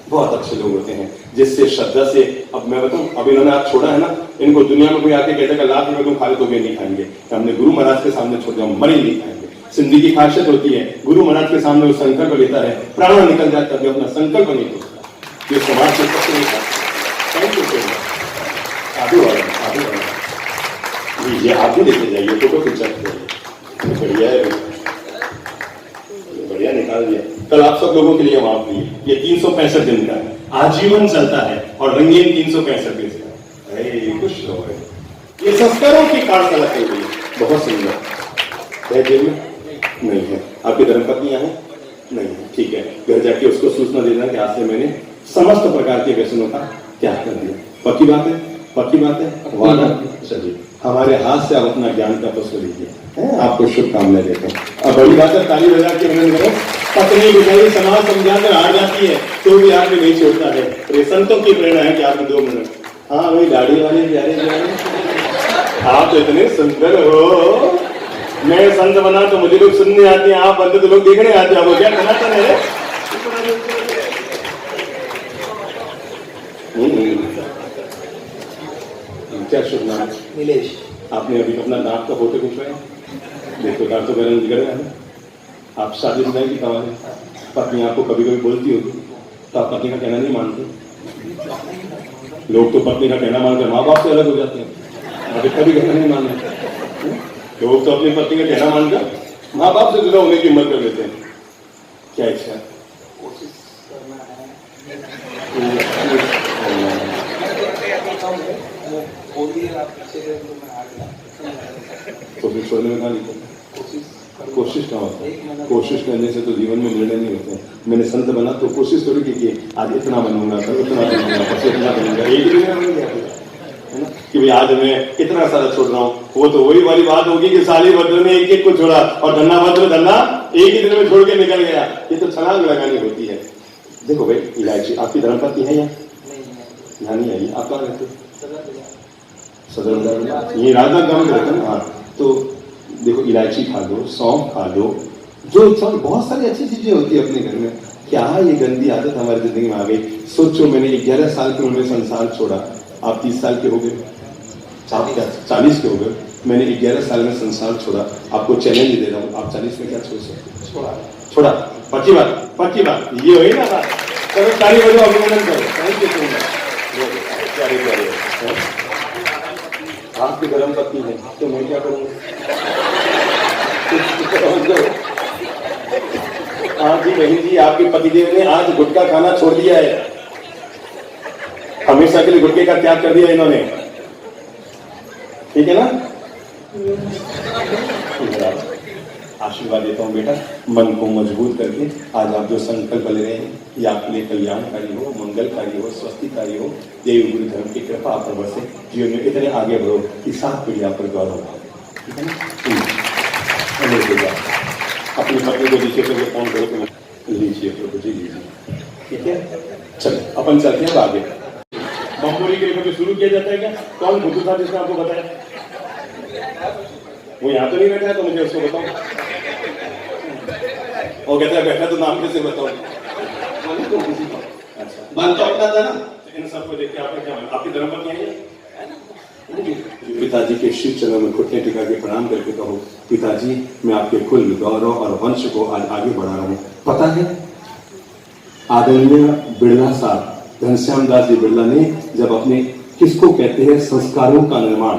बहुत अच्छे लोग होते हैं जिससे श्रद्धा से। अब मैं बताऊं, अब इन्होंने आज छोड़ा है ना, इनको दुनिया में कोई आके कहता है लाख रुपए तुम खा ले तो भी नहीं खाएंगे। हमने गुरु महाराज के सामने छोड़ दिया, मर ही नहीं खाएंगे। सिंधी की खासियत होती है, गुरु महाराज के सामने वो संकल्प लेता है, प्राण निकल जाता है, अपना संकल्प नहीं तोड़ता। ये समाज से सबसे नहीं खाते। आगे वाला ये आप भी देखे जाइए, फोटो खिंचा बढ़िया है, बढ़िया निकाल दिया। कल आप सब लोगों के लिए माफ दिए। ये 365 दिन का है, आजीवन चलता है और रंगीन 365 दिन का। खुश हो गए। ये संस्कारों की कार्यशाला के लिए बहुत सुंदर है। जेब में नहीं है। आपकी धर्मपत्नियां हैं? नहीं है, ठीक है। घर जाके उसको सूचना देना कि आज से मैंने समस्त प्रकार के व्यसनों का त्याग कर दिया। पक्की बात है? पक्की बात है? वादा? चलिए हमारे हाथ से आप अपना ज्ञान का पुष्प लीजिए। आपको शुभकामनाएं देते हैं। अब बड़ी बात है, ताली बजा के विनम्र करो। पत्नी बेचारी समाज समझाकर हार जाती है तो भी आपने नहीं छोड़ता है। ये संतों की प्रेरणा है कि आपने 2 मिनट। हाँ वही दाढ़ी वाले प्यारे आप इतने सुंदर हो। मैं संत बना तो मुझे लोग सुनने आते हैं, आप बनते तो लोग देखने आते हैं। आप क्या करना चाहते हैं? क्या शुभ नाम? नीलेश। आपने अभी अपना दांत का फोटो खिंचवाया? देखो दांत तो मेरा निकल रहा है। आप शादीशुदा की कमाल है, पत्नी आपको कभी कभी बोलती होगी तो आप पत्नी का कहना नहीं मानते। लोग तो पत्नी का कहना मानकर माँ बाप से अलग हो जाते हैं, अभी कभी कहना नहीं मानते। लोग तो अपनी पत्नी का कहना मानकर माँ बाप से जुदा होने की हिम्मत कर लेते हैं। क्या इच्छा है? तो फिर छोड़ने में कहा नहीं, कोशिश का होता है। कोशिश करने से तो जीवन में निर्णय नहीं होते हैं। मैंने संत बना तो कोशिश थोड़ी की कि आज इतना बनूंगा, कल उतना बनूंगा, बस इतना बनूंगा, एक दिन में बन गया है ना, कि भाई आज मैं इतना सारा छोड़ रहा हूँ। वो तो वही वाली बात होगी कि साली भद्र ने एक एक को छोड़ा और धन्ना भद्र धन्ना एक ही दिन में छोड़ के निकल गया। ये तो छलांग लगानी होती है। देखो भाई, इलायची आपकी धर्मपत्नी है या यहाँ नहीं आई? आप कहाँ रहते? सदर बाजार, ये राजनांदगांव में रहते हैं। हाँ, तो देखो इलायची खा लो, सौंफ खा लो, जो बहुत सारी अच्छी चीजें होती है अपने घर में। क्या ये गंदी आदत हमारी जिंदगी में आ गई? सोचो, मैंने 11 साल की उम्र में संसार छोड़ा, आप 30 साल के हो गए, आप क्या 40 के हो गए, मैंने 11 साल में संसार छोड़ा। आपको चैलेंज दे रहा हूँ, आप 40 में क्या छोड़ सकते? छोड़ा, पक्की बात, ये हुई ना बात। चलो ताली बजाओ, अभिनंदन करो। Thank you so much. प्यारे आपकी धर्म पत्नी है तो मैं क्या करूँगा? हाँ जी बहन जी, आपके पतिदेव ने आज गुटखा खाना छोड़ दिया है, हमेशा के लिए गुटखे का त्याग कर दिया इन्होंने, ठीक है ना? आशीर्वाद देता हूँ बेटा, मन को मजबूत करके आज आप जो संकल्प ले रहे हैं ये आपके लिए कल्याणकारी हो, मंगलकारी हो, स्वस्तिकारी हो। देव गुरु धर्म की कृपा आप पर बरसे, जीवन में इतने आगे बढ़ो कि 7 पीढ़ी आप पर गौरव हो, ठीक है ना? अपनी पत्नी को लीजिए, तो फोन करो कि लीजिए प्रभु जी, लीजिए, ठीक है? चलो अपन चलते हैं आगे। बम्बोरी के लिए शुरू किया जाता है क्या? कौन बुद्धू था जिसने आपको बताया? वो यहाँ तो नहीं बैठा है, तो मुझे उसको बताओ। वो कहता है बैठा तो नाम कैसे बताओ? अच्छा, मानता अपना था ना। इन सबको देख के आपने क्या माना? आपकी धर्मपत्नी है? पिताजी के शिव चरणों में घुटने टिका के प्रणाम करके कहो, पिताजी मैं आपके कुल गौरव और वंश को आज आगे बढ़ा रहा हूँ। पता है आदरणीय बिड़ला साहब, घनश्याम दास जी बिड़ला ने जब अपने किसको कहते हैं संस्कारों का निर्माण,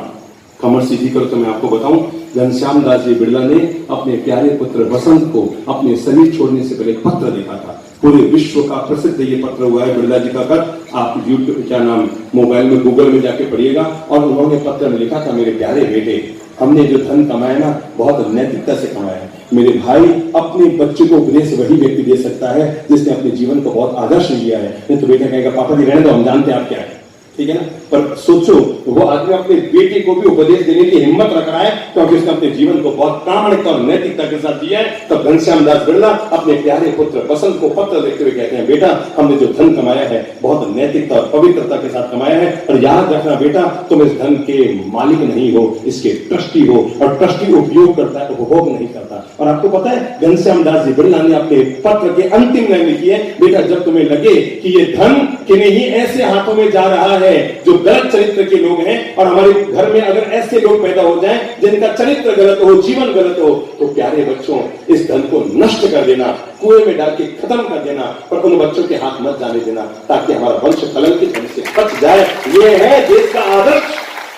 कमर सीधी करो तो मैं आपको बताऊं, घनश्याम दास जी बिड़ला ने अपने प्यारे पुत्र वसंत को अपने शरीर छोड़ने से पहले पत्र लिखा था। पूरे विश्व का प्रसिद्ध ये पत्र हुआ है बिड़ला जी का खत। आप यूट्यूब क्या नाम मोबाइल में गूगल में जाके पढ़िएगा। और उन्होंने पत्र में लिखा था, मेरे प्यारे बेटे, हमने जो धन कमाया ना बहुत नैतिकता से कमाया है। मेरे भाई, अपने बच्चे को उपदेश वही व्यक्ति दे सकता है जिसने अपने जीवन को बहुत आदर्श लिया है। नहीं तो बेटा कहेगा पापा जी रहने दो, हम जानते हैं आप क्या है, ठीक है ना? पर सोचो, वो आदमी अपने बेटे को भी उपदेश देने की हिम्मत रख रहा है क्योंकि उसने अपने जीवन को बहुत प्रामाणिकता और नैतिकता के साथ दिया है। तब घनश्याम दास बिड़ला अपने प्यारे पुत्र वसंत को पत्र लिखते हुए कहते हैं, बेटा हमने जो धन कमाया है बहुत नैतिकता और पवित्रता के साथ कमाया है, और याद रखना बेटा तुम इस धन के मालिक नहीं हो, इसके ट्रस्टी हो, और ट्रस्टी उपयोग करता है, उपभोग नहीं करता। और आपको पता है घनश्याम दास जी बिड़ला ने अपने पत्र के अंतिम लाइन लिखी है, बेटा जब तुम्हें लगे कि ये धन किन्हीं ऐसे हाथों में जा रहा है जो गलत चरित्र के लोग हैं, और हमारे घर में अगर ऐसे लोग पैदा हो जाएं जिनका चरित्र गलत हो, जीवन गलत हो, तो प्यारे बच्चों इस धन को नष्ट कर देना, कुएं में डाल के खत्म कर देना, पर उन बच्चों के हाथ मत जाने देना ताकि हमारा वंश कलंकित होने से बच जाए। ये है देश का आदर्श,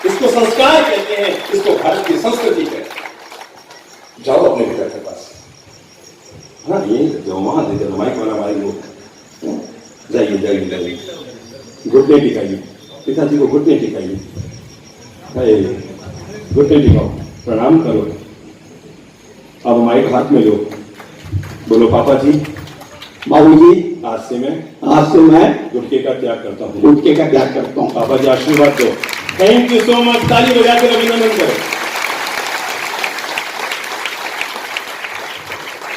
इसको संस्कार कहते हैं, इसको भारत की संस्कृति कहते हैं। जाओ अपने पिता के पास, हाँ ये जो वहां दे माइक वाला हमारे लोग, जाइए जाइए जाइए, घुटने टिकाइए, पिताजी को घुटने टिकाइए, घुटने टिकाओ, प्रणाम करो। अब माइक हाथ में लो, बोलो पापा जी, बाबूजी आज से मैं गुटके का त्याग करता हूँ, गुटके का त्याग करता हूँ। पापा जी आशीर्वाद दो। थैंक यू सो मच, ताली बजाकर अभिनंदन करो।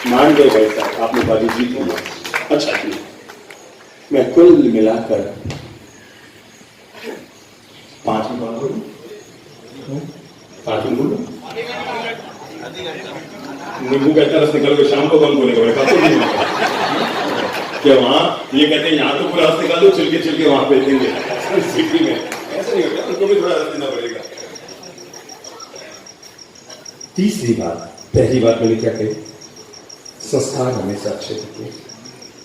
मान गए भाई साहब, आपने बाजी जीत लिया। अच्छा जी, मैं कुल मिलाकर 5 में बोलूं, 5 में बोलूं। नींबू का रस निकल के शाम को कौन बोलेगा? क्या वहाँ ये कहते हैं यहाँ तो पूरा रस निकाल दो, छिलके वहां पे देंगे सिटी में, ऐसा नहीं होता, उनको भी थोड़ा रस देना पड़ेगा। तीसरी बात, पहली बात मैंने क्या कही, संस्कार हमेशा अच्छे रखिए।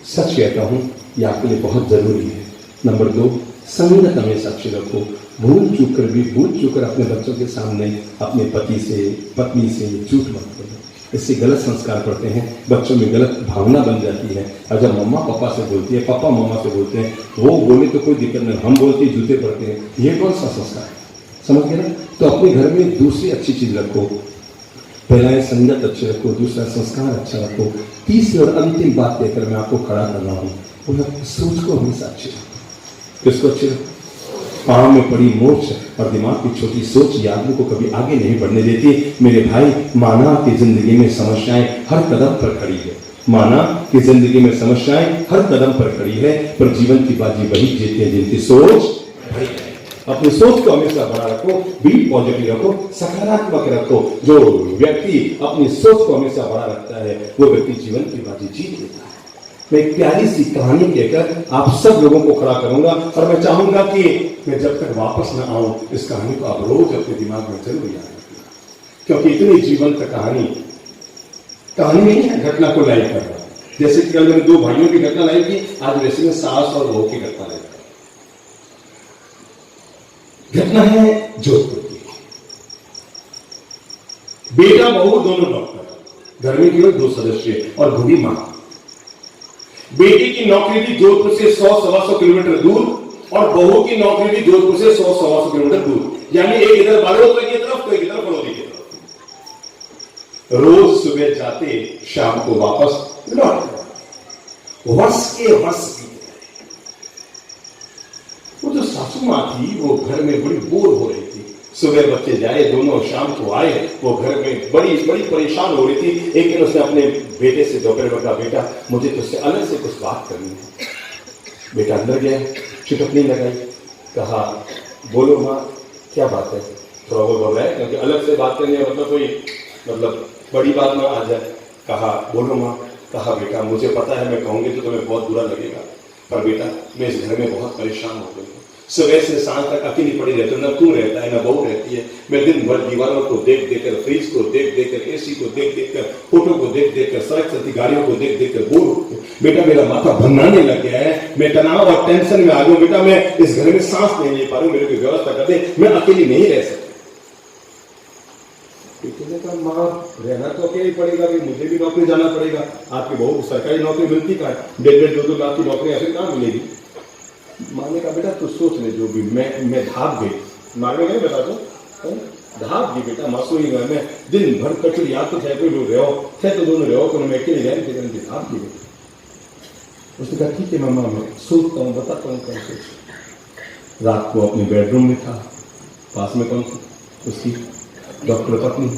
सच कहता हूँ ये आपके लिए बहुत जरूरी है। नंबर 2, संगत हमेशा अच्छी रखो। भूल चूक कर अपने बच्चों के सामने अपने पति से पत्नी से झूठ मत करो। इससे गलत संस्कार पड़ते हैं, बच्चों में गलत भावना बन जाती है। और जब मम्मा पापा से बोलती है, पापा मम्मा से बोलते हैं, वो बोले तो कोई दिक्कत नहीं, हम बोलते जूते पड़ते हैं, ये कौन सा संस्कार है? समझ गए ना? तो अपने घर में दूसरी अच्छी चीज रखो। पहला है संगत अच्छे रखो, दूसरा संस्कार अच्छा रखो। तीसरी और अंतिम बात कहकर मैं आपको खड़ा कर रहा हूँ, सोच को हमेशा अच्छी रखो। किसको अच्छी रखो? पाँव में पड़ी मोच और दिमाग की छोटी सोच ये आदमी को कभी आगे नहीं बढ़ने देती। मेरे भाई, माना कि जिंदगी में समस्याएं हर कदम पर खड़ी है, माना कि जिंदगी में समस्याएं हर कदम पर खड़ी है, पर जीवन की बाजी वही जीते हैं जिनकी सोच बड़ी है। अपनी सोच को हमेशा बड़ा रखो, बी पॉजिटिव रखो, सकारात्मक रखो। जो व्यक्ति अपनी सोच को हमेशा बड़ा रखता है वो व्यक्ति जीवन की बाजी जीत लेता है। मैं एक प्यारी सी कहानी कहकर आप सब लोगों को खड़ा करूंगा और मैं चाहूंगा कि मैं जब तक वापस न आऊं इस कहानी को आप रोज अपने दिमाग में जरूर याद रखिए, क्योंकि इतनी जीवंत कहानी नहीं है, घटना को लाइव कर रहा हूं। जैसे कि कल मैंने 2 भाइयों की घटना लाइव की, आज वैसे में सास और बहू की घटना लाइव कर। घटना है जोधपुर की। बेटा बहू दोनों डॉक्टर, घर में केवल 2 सदस्य और बूढ़ी मां। बेटी की नौकरी थी जोधपुर से 100-125 किलोमीटर दूर और बहू की नौकरी थी जोधपुर से 100-125 किलोमीटर दूर, यानी एक इधर बालोद की तरफ तो एक इधर फलोदी की तरफ। रोज सुबह जाते, शाम को वापस लौटते। वर्ष के वर्ष बीते। वो जो सासू मां थी वो घर में बड़ी बोर हो रही थी। सुबह बच्चे जाए दोनों, शाम को आए, वो घर में बड़ी परेशान हो रही थी। एक दिन उसने अपने बेटे से दोपहर में कहा, बेटा मुझे तुझसे अलग से कुछ बात करनी है। बेटा अंदर गया, चिटकनी लगाई, कहा बोलो माँ क्या बात है? थोड़ा वो घबराया क्योंकि अलग से बात करने मतलब कोई बड़ी बात ना आ जाए। कहा बोलो माँ। कहा बेटा मुझे पता है मैं कहूंगी तो तुम्हें बहुत बुरा लगेगा, पर बेटा मैं इस घर में बहुत परेशान हो गई हूँ। सुबह से शाम तक अकेली पड़ी रहती हूँ, न तू रहता है न बहू रहती है। मैं दिन भर दीवारों को देख देख कर, फ्रिज को देख देख कर, एसी को देख देख कर, फोटो को देख देख कर, सड़क चलती गाड़ियों को देख देख कर बोर हो गई। बेटा मेरा माथा भन्नाने लग गया है, मैं तनाव और टेंशन में आ गया। बेटा मैं इस घर में सांस नहीं ले पा रहा हूँ, मेरे को व्यवस्था कर दे, मैं अकेली नहीं रह सकती। माँ रहना तो अकेले पड़ेगा, मुझे भी नौकरी जाना पड़ेगा। आपकी बहू सरकारी नौकरी मिलती कहाँ है? 1.5-2 लाख की नौकरी ऐसे कहाँ मिलेगी? माँ ने कहा बेटा तू सोच ले जो भी। मैं भाग गई, मारने गए बता दो, भाग गई बेटा मसूरी घर में। दिन भर कचरी याद तो थे तो दोनों रहो तो मैं अकेले गए, भाग गई। उसने कहा ठीक है मामा मैं सोचता हूँ, बताता हूँ कौन सोच। रात को अपने बेडरूम में था, पास में कौन थी? उसकी डॉक्टर पत्नी।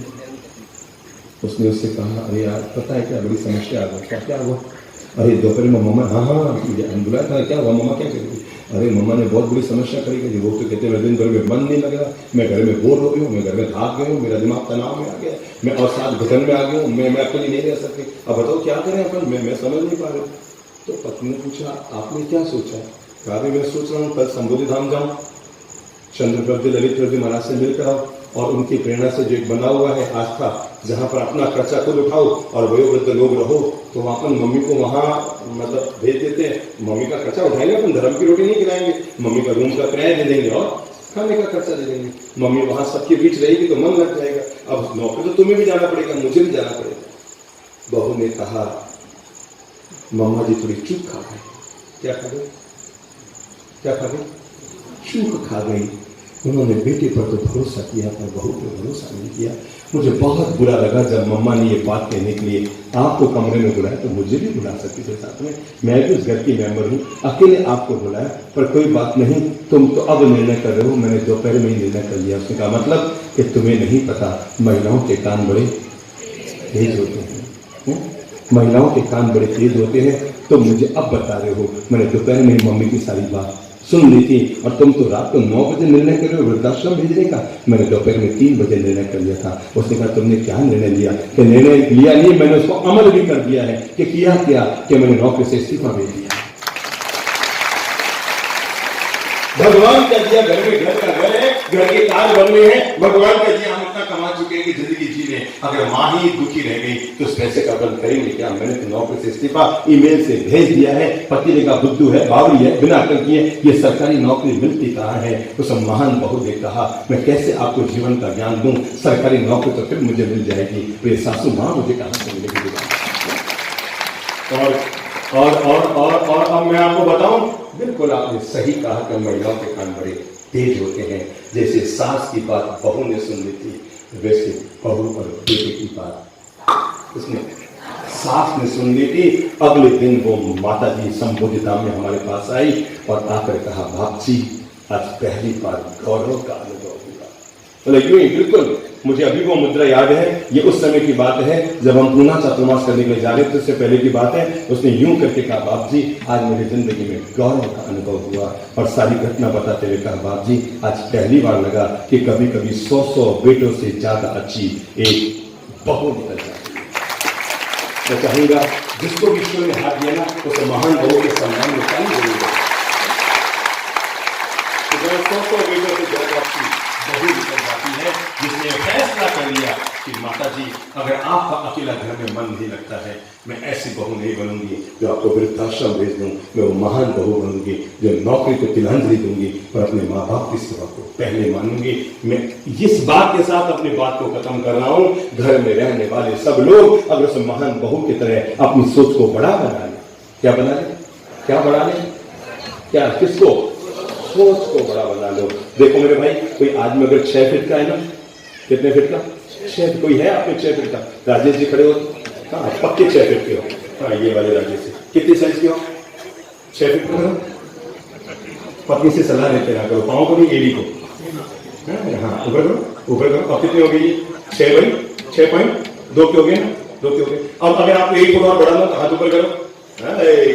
उसने उससे कहा अरे यार पता है क्या बड़ी समस्या आ गई। क्या हुआ? अरे दोपहर में मम्मा हाँ बुलाया था, क्या हुआ मम्मा क्या करेगी? अरे मम्मा ने बहुत बड़ी समस्या करी है। वो तो कहते हैं मैं दिन भर में मन नहीं लग रहा, मैं घर में बोर हो गई हूँ, मैं घर में भाग गई हूँ, मेरा दिमाग तनाव में आ गया, मैं और साथ घटन में आ गया हूँ, मैं अकेली नहीं रह सकती। अब बताओ क्या करें अपन? मैं समझ नहीं पा रही। तो पत्नी ने पूछा आपने क्या सोचा? कहा मैं सोच रहा हूँ कल संबोधि धाम जाऊँ, चंद्रप्रभु ललित प्रभु महाराज से मिलकर आओ और उनकी प्रेरणा से जो एक बना हुआ है आस्था, जहाँ पर अपना खर्चा खुद उठाओ और वयोवृद्ध लोग रहो, तो अपन मम्मी को वहाँ भेज देते हैं। मम्मी का खर्चा उठाएंगे, अपन धर्म की रोटी नहीं खिलाएंगे, मम्मी का रूम का किराया दे देंगे और खाने का खर्चा दे देंगे। मम्मी वहाँ सबके बीच रहेगी तो मन लग जाएगा। अब नौकरी तो तुम्हें भी जाना पड़ेगा, मुझे भी जाना पड़ेगा। बहू ने कहा मम्मा जी थोड़ी चूक खा गई। क्या खा गई? क्या खा गई? चूक खा गई। उन्होंने बेटे पर तो भरोसा किया पर बहू पर भरोसा नहीं किया। मुझे बहुत बुरा लगा जब मम्मा ने ये बात कहने के लिए आपको कमरे में बुलाया, तो मुझे भी बुला सकती थे साथ में, मैं भी उस घर की मेंबर हूँ, अकेले आपको बुलाया, पर कोई बात नहीं, तुम तो अब निर्णय कर रहे हो, मैंने दोपहर में ही निर्णय कर लिया। उसने कहा मतलब कि तुम्हें नहीं पता महिलाओं के कान बड़े तेज होते हैं, महिलाओं के कान बड़े तेज होते हैं। तो मुझे अब बता रहे हो, मैंने दोपहर में मम्मी की सारी बात सुन ली थी और तुम तो रात को 9 बजे निर्णय कर रहे हो वृद्धाश्रम भेजने का, मैंने दोपहर में 3 बजे निर्णय कर लिया था। उसने कहा तुमने क्या निर्णय लिया? कि निर्णय लिया नहीं, मैंने उसको अमल भी कर दिया है। कि किया क्या? कि मैंने नौकरी से इस्तीफा भेज दिया। भगवान का दिया घर में घर का घर है, घर के कार्य बनने हैं, भगवान का जी हम इतना कमा चुके हैं कि जिंदगी जी रहे हैं। अगर माँ ही दुखी रह गई तो उस पैसे का बंद करेंगे क्या? मैंने तो नौकरी से इस्तीफा ईमेल से भेज दिया है। पति ने कहा बुद्धू है, बावरी है, बिना अकल किए ये सरकारी नौकरी मिलती कहाँ है? उस महान बहू ने कहा मैं कैसे आपको जीवन का ज्ञान दूं, सरकारी नौकरी तो फिर मुझे मिल जाएगी, मेरी सासू माँ मुझे कहाँ से मिलेगी? और अब मैं आपको बताऊं, बिल्कुल आपने सही कहा कि महिलाओं के कान बड़े तेज होते हैं। जैसे सास की बात बहू ने सुन ली थी, वैसे बहू और बेटे की बात उसने सास ने सुन ली थी। अगले दिन वो माता जी संबोधिता में हमारे पास आई और आकर कहा बाप जी आज पहली बार गौरव का अनुभव हुआ। मतलब यूं ही बिल्कुल मुझे अभी वो मुद्रा याद है। ये उस समय की बात है जब हम पूना चातुर्मास करने के लिए जा रहे थे, उससे पहले की बात है। उसने यूं करके कहा बाप जी आज मेरी जिंदगी में गौरव का अनुभव हुआ और सारी घटना बताते हुए कहा बाप जी आज पहली बार लगा कि कभी कभी 100 बेटों से ज्यादा अच्छी एक बहू निकल जाती है। मैं चाहूंगा जिसको भी ईश्वर ने हाथ दिया ना उस महान बहू के सम्मान में क्या जरूर है। 100 बेटों से ज्यादा अच्छी बहू निकल जाती है जिसने फैसला कर लिया कि माता जी अगर आपका अकेला घर में मन नहीं लगता है, मैं ऐसी बहू नहीं बनूंगी जो आपको वृद्धाश्रम भेज दूं। मैं वो महान बहू बनूंगी जो नौकरी को तिलांजलि दूंगी और अपने माँ बाप की सेवा को पहले मानूंगी। मैं इस बात के साथ अपनी बात को खत्म कर रहा हूं। घर में रहने वाले सब लोग अगर उस महान बहू की तरह अपनी सोच को बड़ा बना ले, क्या बना ले, क्या बड़ा ले, क्या किसको? सोच को बड़ा बना लो। देखो मेरे भाई, कोई आदमी अगर 6 फीट का है ना, कितने फीट का? 6 फीट। कोई है आपके 6 फीट का? राजेश जी खड़े हो? हाँ पक्के 6 फीट के हो। हाँ ये वाले राजेश जी कितनी साइज के हो? 6 फीट के हो। पत्नी से सलाह लेते रहा करो, पाँव को नहीं एड़ी को। हाँ ऊपर करो, ऊपर करो। अब कितने हो गई? 6 भाई 6.2 के हो गए ना? 2 के हो गए। अब अगर आप 1 फुट और बढ़ाना तो हाथ ऊपर करो।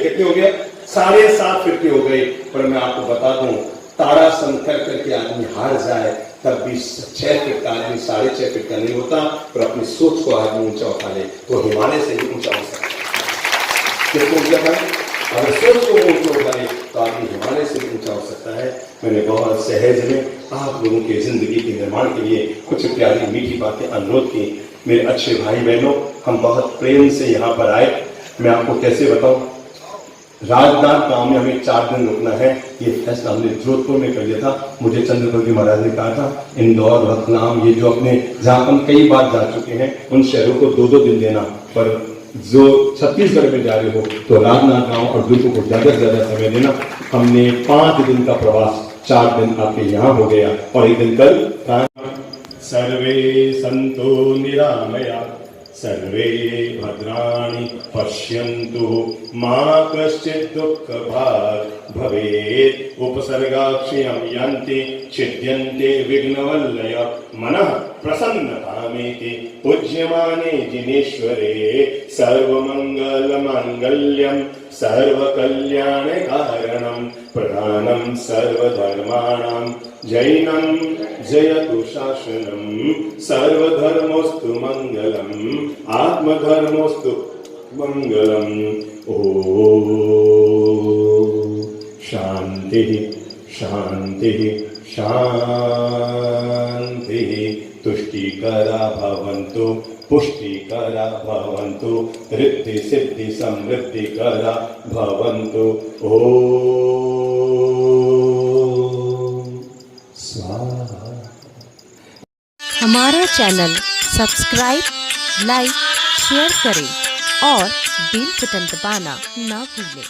कितने हो गया? 7.5 फीट के हो गए। पर मैं आपको बता दूं ताड़ासन कर करके आदमी हार जाए तब भी 6 फीट का आदमी 6.5 फीट का नहीं होता। पर अपनी सोच को आदमी ऊंचा उठा ले तो हिमालय से भी ऊंचा हो सकता है। किसको ऊंचा उठाए? अगर सोच को ऊंचा उठा ले तो आदमी हिमालय से भी ऊंचा हो सकता है। मैंने बहुत सहज में आप लोगों के जिंदगी के निर्माण के लिए कुछ प्यारी मीठी बातें अनुरोध की। मेरे अच्छे भाई बहनों, हम बहुत प्रेम से यहाँ पर आए। मैं आपको कैसे बताऊं, राजनाथ गांव में हमें 4 दिन रुकना है। ये फैसला हमने जोधपुर में कर लिया था। मुझे चंद्रपुर महाराज ने कहा था इंदौर, रतलाम, ये जो अपने जहां हम कई बार जा चुके हैं उन शहरों को 2-2 दिन देना। पर जो छत्तीसगढ़ में जा रहे हो तो राजनाथ गांव और दुर्ग को ज्यादा से ज्यादा समय देना। हमने 5 दिन का प्रवास 4 दिन आपके यहाँ हो गया और 1 दिन कल। सर्वे संतो निरामया सर्वे भद्राणि पश्यन्तु मा कश्चित् दुःखभाग् भवेत्। उपसर्गाक्षयं यान्ति छिद्यन्ते विघ्नवल्लय मनः प्रसन्नतामेति पूज्यमाने जिनेश्वरे सर्वमङ्गलमाङ्गल्यं सर्वकल्याणकारणं प्रधानं सर्वधर्माणां जैनं जयतु शासनं सर्वधर्मोस्तु मङ्गलम् आत्मधर्मोस्तु मङ्गलम्। ॐ शान्तिः शान्तिः शान्तिः। तुष्टिकरा भवन्तु पुष्टिकरा भवन्तु रिद्धि सिद्धि समृद्धिकरा भवन्तु। ॐ स्वाहा। हमारा चैनल सब्सक्राइब, लाइक, शेयर करें और बेल बटन दबाना ना भूलें।